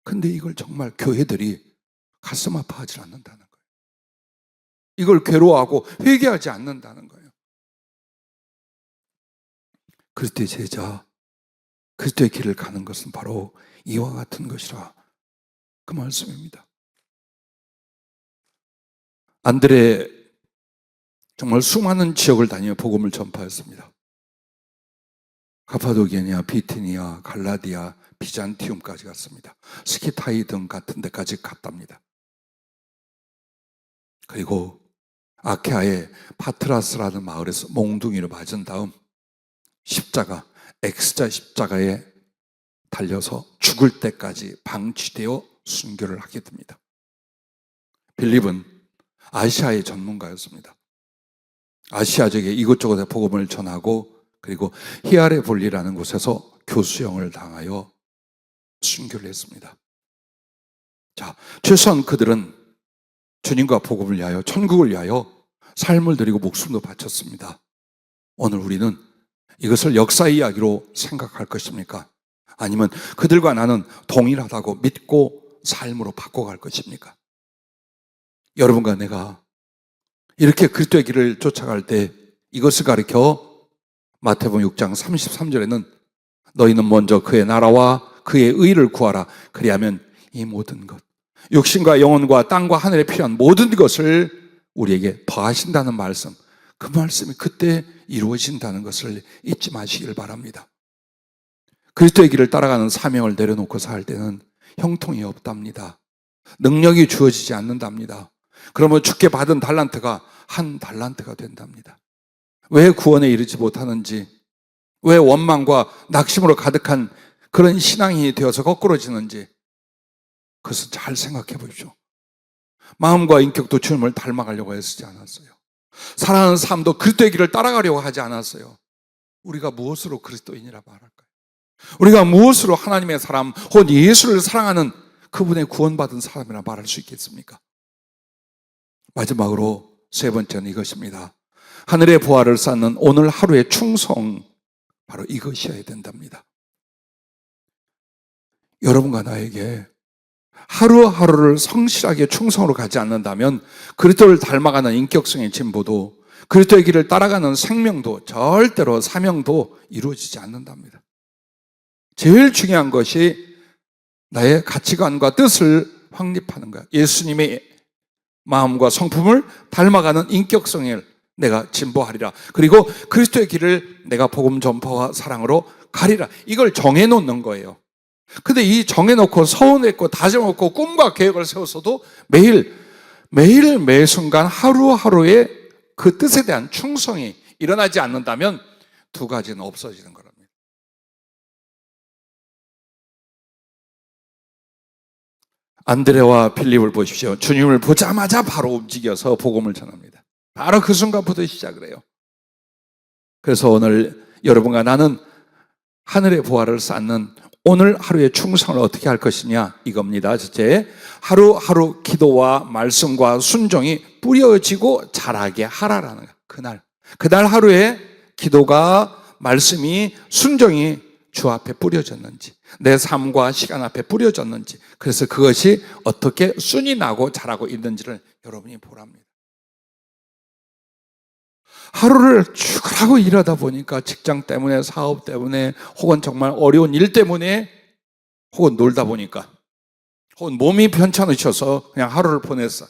근데 이걸 정말 교회들이 가슴 아파하지 않는다는 거예요. 이걸 괴로워하고 회개하지 않는다는 거예요. 그리스도의 제자, 그리스도의 길을 가는 것은 바로 이와 같은 것이라, 그 말씀입니다. 안드레 정말 수많은 지역을 다니며 복음을 전파했습니다. 가파도기냐, 비티니아, 갈라디아, 비잔티움까지 갔습니다. 스키타이 등 같은 데까지 갔답니다. 그리고 아케아의 파트라스라는 마을에서 몽둥이를 맞은 다음 X자 십자가에 달려서 죽을 때까지 방치되어 순교를 하게 됩니다. 빌립은 아시아의 전문가였습니다. 아시아적에 이곳저곳에 복음을 전하고 그리고 히아레볼리라는 곳에서 교수형을 당하여 순교를 했습니다. 자, 최소한 그들은 주님과 복음을 위하여, 천국을 위하여 삶을 드리고 목숨도 바쳤습니다. 오늘 우리는 이것을 역사의 이야기로 생각할 것입니까? 아니면 그들과 나는 동일하다고 믿고 삶으로 바꿔갈 것입니까? 여러분과 내가 이렇게 그리스도의 길을 쫓아갈 때 이것을 가리켜 마태복음 6장 33절에는 너희는 먼저 그의 나라와 그의 의를 구하라. 그리하면 이 모든 것, 육신과 영혼과 땅과 하늘에 필요한 모든 것을 우리에게 더하신다는 말씀, 그 말씀이 그때 이루어진다는 것을 잊지 마시길 바랍니다. 그리스도의 길을 따라가는 사명을 내려놓고 살 때는 형통이 없답니다. 능력이 주어지지 않는답니다. 그러면 주께 받은 달란트가 한 달란트가 된답니다. 왜 구원에 이르지 못하는지, 왜 원망과 낙심으로 가득한 그런 신앙이 되어서 거꾸러지는지 그것을 잘 생각해 보십시오. 마음과 인격도 주님을 닮아가려고 애쓰지 않았어요. 살아가는 삶도 그리스도의 길을 따라가려고 하지 않았어요. 우리가 무엇으로 그리스도인이라 말할까요? 우리가 무엇으로 하나님의 사람, 혹은 예수를 사랑하는 그분의 구원받은 사람이라 말할 수 있겠습니까? 마지막으로 세 번째는 이것입니다. 하늘의 보화를 쌓는 오늘 하루의 충성, 바로 이것이어야 된답니다. 여러분과 나에게 하루하루를 성실하게 충성으로 가지 않는다면 그리스도를 닮아가는 인격성의 진보도, 그리스도의 길을 따라가는 생명도, 절대로 사명도 이루어지지 않는답니다. 제일 중요한 것이 나의 가치관과 뜻을 확립하는 거야. 예수님의 마음과 성품을 닮아가는 인격성을 내가 진보하리라. 그리고 그리스도의 길을 내가 복음 전파와 사랑으로 가리라. 이걸 정해놓는 거예요. 근데 이 정해놓고 서운했고 다짐했고 꿈과 계획을 세웠어도 매일 매 순간 하루하루의 그 뜻에 대한 충성이 일어나지 않는다면 두 가지는 없어지는 겁니다. 안드레와 필립을 보십시오. 주님을 보자마자 바로 움직여서 복음을 전합니다. 바로 그 순간부터 시작을 해요. 그래서 오늘 여러분과 나는 하늘의 보화를 쌓는 오늘 하루의 충성을 어떻게 할 것이냐, 이겁니다. 첫째, 하루하루 기도와 말씀과 순종이 뿌려지고 자라게 하라라는 거예요. 그날 하루에 기도가, 말씀이, 순종이 주 앞에 뿌려졌는지, 내 삶과 시간 앞에 뿌려졌는지, 그래서 그것이 어떻게 순이 나고 자라고 있는지를 여러분이 보랍니다. 하루를 쭉 하고 일하다 보니까 직장 때문에, 사업 때문에, 혹은 정말 어려운 일 때문에, 혹은 놀다 보니까, 혹은 몸이 편찮으셔서 그냥 하루를 보냈어.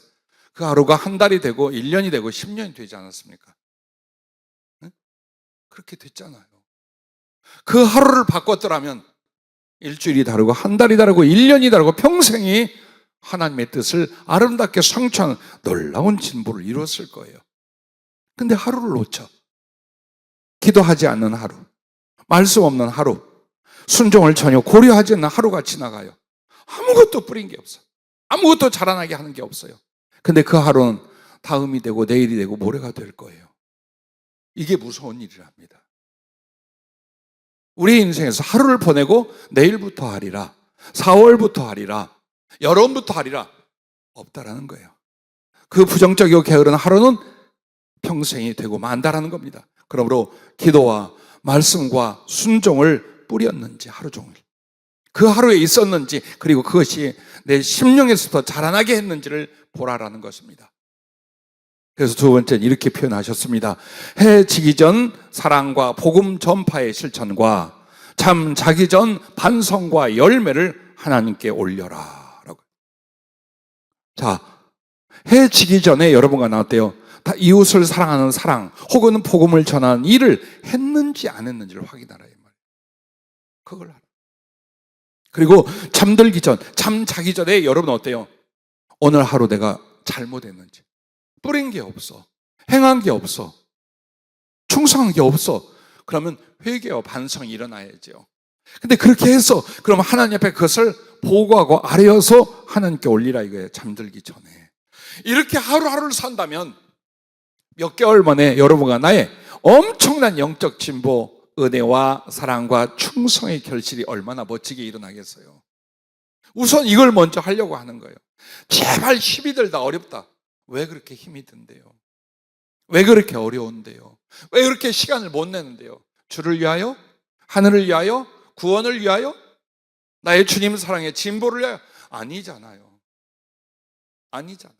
그 하루가 한 달이 되고 1년이 되고 10년이 되지 않았습니까? 네? 그렇게 됐잖아요. 그 하루를 바꿨더라면 일주일이 다르고 한 달이 다르고 1년이 다르고 평생이 하나님의 뜻을 아름답게 성취하는 놀라운 진보를 이루었을 거예요. 근데 하루를 놓쳐. 기도하지 않는 하루, 말씀 없는 하루, 순종을 전혀 고려하지 않는 하루가 지나가요. 아무것도 뿌린 게 없어. 아무것도 자라나게 하는 게 없어요. 근데 그 하루는 다음이 되고 내일이 되고 모레가 될 거예요. 이게 무서운 일이랍니다. 우리 인생에서 하루를 보내고 내일부터 하리라, 4월부터 하리라, 여름부터 하리라 없다라는 거예요. 그 부정적이고 게으른 하루는 평생이 되고 만다라는 겁니다. 그러므로 기도와 말씀과 순종을 뿌렸는지 하루 종일 그 하루에 있었는지, 그리고 그것이 내 심령에서부터 자라나게 했는지를 보라라는 것입니다. 그래서 두 번째는 이렇게 표현하셨습니다. 해 지기 전 사랑과 복음 전파의 실천과 잠 자기 전 반성과 열매를 하나님께 올려라 라고. 자, 해 지기 전에 여러분과 나왔대요. 다 이웃을 사랑하는 사랑 혹은 복음을 전하는 일을 했는지 안 했는지를 확인하라 이 말이에요. 그걸 하라. 그리고 잠들기 전, 잠 자기 전에 여러분 어때요? 오늘 하루 내가 잘못했는지, 뿌린 게 없어, 행한 게 없어, 충성한 게 없어, 그러면 회개와 반성이 일어나야죠. 근데 그렇게 해서 그럼 하나님 앞에 그것을 보고하고 아뢰어서 하나님께 올리라 이거예요. 잠들기 전에. 이렇게 하루하루를 산다면 몇 개월 만에 여러분과 나의 엄청난 영적 진보, 은혜와 사랑과 충성의 결실이 얼마나 멋지게 일어나겠어요. 우선 이걸 먼저 하려고 하는 거예요. 제발 힘이 들다 어렵다. 왜 그렇게 힘이 든대요? 왜 그렇게 어려운데요? 왜 그렇게 시간을 못 내는데요? 주를 위하여? 하늘을 위하여? 구원을 위하여? 나의 주님 사랑의 진보를 위하여? 아니잖아요. 아니잖아요.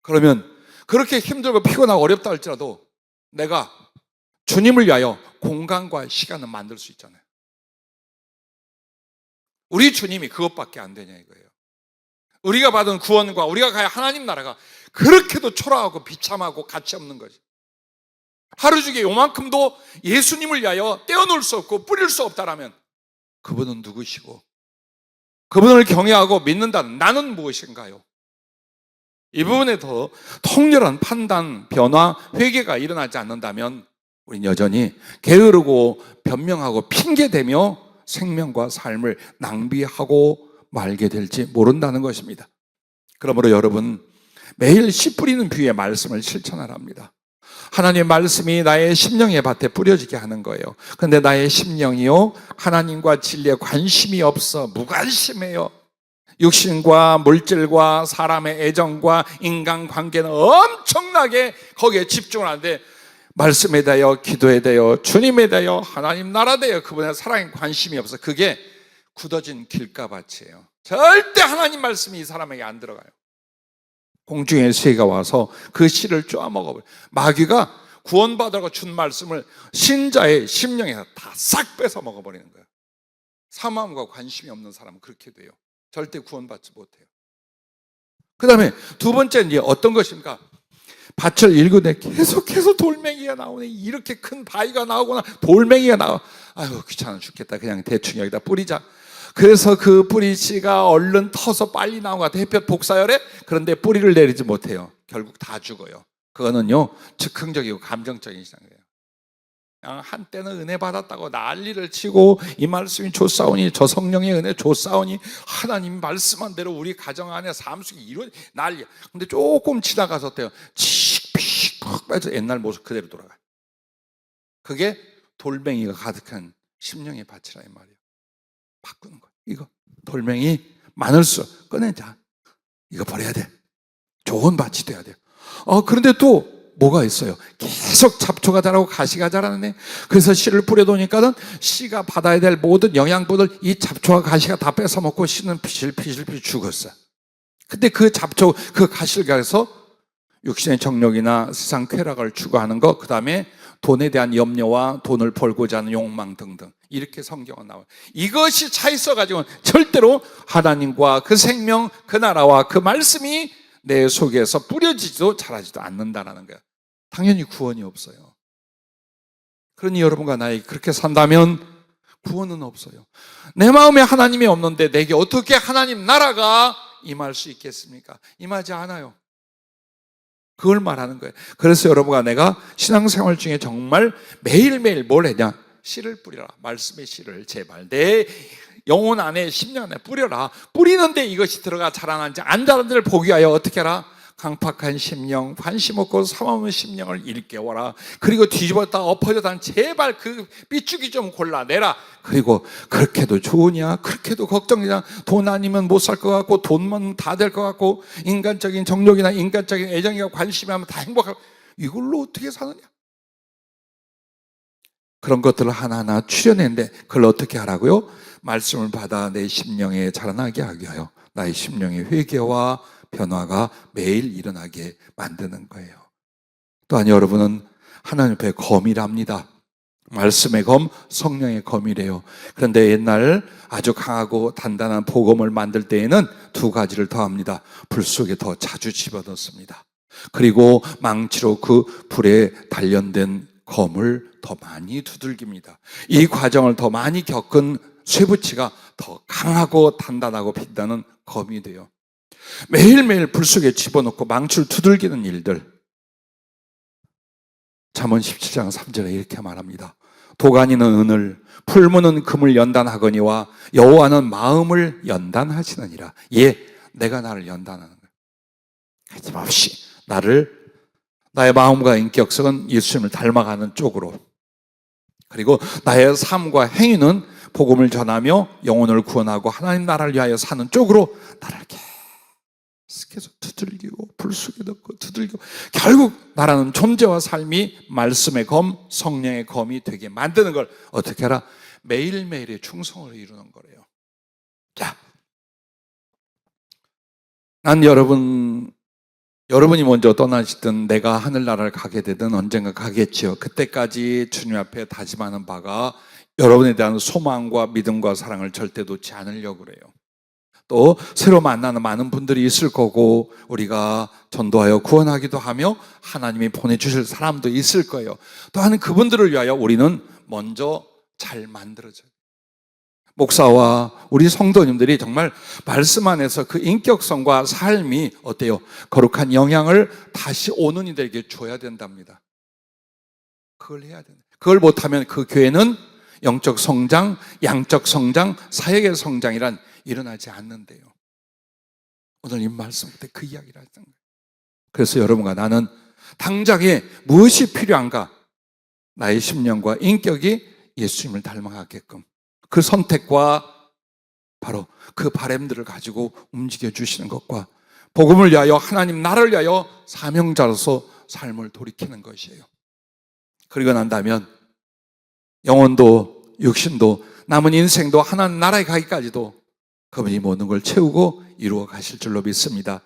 그러면 그렇게 힘들고 피곤하고 어렵다 할지라도 내가 주님을 위하여 공간과 시간을 만들 수 있잖아요. 우리 주님이 그것밖에 안 되냐 이거예요. 우리가 받은 구원과 우리가 가야 하나님 나라가 그렇게도 초라하고 비참하고 가치 없는 거지. 하루 중에 요만큼도 예수님을 위하여 떼어놓을 수 없고 뿌릴 수 없다라면 그분은 누구시고 그분을 경외하고 믿는다는 나는 무엇인가요? 이 부분에 더 통렬한 판단, 변화, 회개가 일어나지 않는다면 우리는 여전히 게으르고 변명하고 핑계대며 생명과 삶을 낭비하고 말게 될지 모른다는 것입니다. 그러므로 여러분 매일 씨 뿌리는 비유의 말씀을 실천하라 합니다. 하나님의 말씀이 나의 심령의 밭에 뿌려지게 하는 거예요. 그런데 나의 심령이요 하나님과 진리에 관심이 없어 무관심해요. 육신과 물질과 사람의 애정과 인간관계는 엄청나게 거기에 집중을 하는데 말씀에 대하여, 기도에 대하여, 주님에 대하여, 하나님 나라에 대하여 그분의 사랑에 관심이 없어. 그게 굳어진 길가밭이에요. 절대 하나님 말씀이 이 사람에게 안 들어가요. 공중의 새가 와서 그 씨를 쪼아먹어버려요. 마귀가 구원받으라고 준 말씀을 신자의 심령에서 다 싹 뺏어 먹어버리는 거예요. 사마음과 관심이 없는 사람은 그렇게 돼요. 절대 구원받지 못해요. 그 다음에 두 번째는 이제 어떤 것입니까? 밭을 일구되 계속해서 돌멩이가 나오네. 이렇게 큰 바위가 나오거나 돌멩이가 나와. 아유 귀찮아 죽겠다. 그냥 대충 여기다 뿌리자. 그래서 그 뿌리씨가 얼른 터서 빨리 나온 것 같아. 햇볕 복사열에. 그런데 뿌리를 내리지 못해요. 결국 다 죽어요. 그거는요 즉흥적이고 감정적인 신앙이에요. 그냥 한때는 은혜 받았다고 난리를 치고 이 말씀이 좋사오니 저 성령의 은혜 좋사오니 하나님 말씀한 대로 우리 가정 안에 삶 속에 이런 난리야. 근데 조금 지나가서 어때요? 칙픽 빼서 옛날 모습 그대로 돌아가요. 그게 돌멩이가 가득한 심령의 밭이라 이 말이에요. 바꾸는 거예요. 이거 돌멩이 많을수록 꺼내자. 이거 버려야 돼. 좋은 밭이 돼야 돼요. 그런데 또 뭐가 있어요? 계속 잡초가 자라고 가시가 자라네. 그래서 씨를 뿌려놓으니까는 씨가 받아야 될 모든 영양분을 이 잡초와 가시가 다 뺏어먹고 씨는 피실피실 죽었어요. 근데 그 잡초, 그 가시를 가서 육신의 정욕이나 세상 쾌락을 추구하는 것, 그 다음에 돈에 대한 염려와 돈을 벌고자 하는 욕망 등등 이렇게 성경은 나와요. 이것이 차 있어가지고 절대로 하나님과 그 생명, 그 나라와 그 말씀이 내 속에서 뿌려지지도 자라지도 않는다는 거예요. 당연히 구원이 없어요. 그러니 여러분과 나에게 그렇게 산다면 구원은 없어요. 내 마음에 하나님이 없는데 내게 어떻게 하나님 나라가 임할 수 있겠습니까? 임하지 않아요. 그걸 말하는 거예요. 그래서 여러분과 내가 신앙생활 중에 정말 매일매일 뭘 했냐? 씨를 뿌려라. 말씀의 씨를 제발 내 영혼 안에 10년 안에 뿌려라. 뿌리는데 이것이 들어가 자라는지 안 자라는지를 보기 위하여 어떻게 하라? 강팍한 심령, 관심 없고 삼엄한 심령을 일깨워라. 그리고 뒤집었다 엎어졌다 제발 그 삐죽이 좀 골라내라. 그리고 그렇게도 좋으냐? 그렇게도 걱정이냐? 돈 아니면 못 살 것 같고 돈만 다 될 것 같고 인간적인 정욕이나 인간적인 애정이나 관심이 하면 다 행복하고 이걸로 어떻게 사느냐? 그런 것들을 하나하나 추려내는데 그걸 어떻게 하라고요? 말씀을 받아 내 심령에 자라나게 하기 위하여 나의 심령의 회개와 변화가 매일 일어나게 만드는 거예요. 또한 여러분은 하나님 앞에 검이랍니다. 말씀의 검, 성령의 검이래요. 그런데 옛날 아주 강하고 단단한 복음을 만들 때에는 두 가지를 더합니다. 불 속에 더 자주 집어넣습니다. 그리고 망치로 그 불에 단련된 검을 더 많이 두들깁니다. 이 과정을 더 많이 겪은 쇠붙이가 더 강하고 단단하고 빛나는 검이 돼요. 매일매일 불 속에 집어넣고 망치를 두들기는 일들. 잠언 17장 3절에 이렇게 말합니다. 도가니는 은을, 풀무는 금을 연단하거니와 여호와는 마음을 연단하시느니라. 예, 내가 나를 연단하는 거예요. 가짐없이 나의 마음과 인격성은 예수님을 닮아가는 쪽으로, 그리고 나의 삶과 행위는 복음을 전하며 영혼을 구원하고 하나님 나라를 위하여 사는 쪽으로 나를 계속 두들기고 불 속에 넣고 두들기고 결국 나라는 존재와 삶이 말씀의 검, 성령의 검이 되게 만드는 걸 어떻게 하라? 매일매일의 충성을 이루는 거래요. 자, 난 여러분이 먼저 떠나시든 내가 하늘나라를 가게 되든 언젠가 가겠지요. 그때까지 주님 앞에 다짐하는 바가 여러분에 대한 소망과 믿음과 사랑을 절대 놓지 않으려고 그래요. 또 새로 만나는 많은 분들이 있을 거고 우리가 전도하여 구원하기도 하며 하나님이 보내주실 사람도 있을 거예요. 또한 그분들을 위하여 우리는 먼저 잘 만들어져요. 목사와 우리 성도님들이 정말 말씀 안에서 그 인격성과 삶이 어때요? 거룩한 영향을 다시 오는 이들에게 줘야 된답니다. 그걸 해야 된다. 그걸 못하면 그 교회는 영적 성장, 양적 성장, 사역의 성장이란 일어나지 않는데요. 오늘 이 말씀 때 그 이야기를 했던 거예요. 그래서 여러분과 나는 당장에 무엇이 필요한가? 나의 심령과 인격이 예수님을 닮아가게끔 그 선택과 바로 그 바람들을 가지고 움직여 주시는 것과 복음을 위하여 하나님 나라를 위하여 사명자로서 삶을 돌이키는 것이에요. 그리고 난다면 영혼도 육신도 남은 인생도 하나님 나라에 가기까지도 그분이 모든 걸 채우고 이루어 가실 줄로 믿습니다.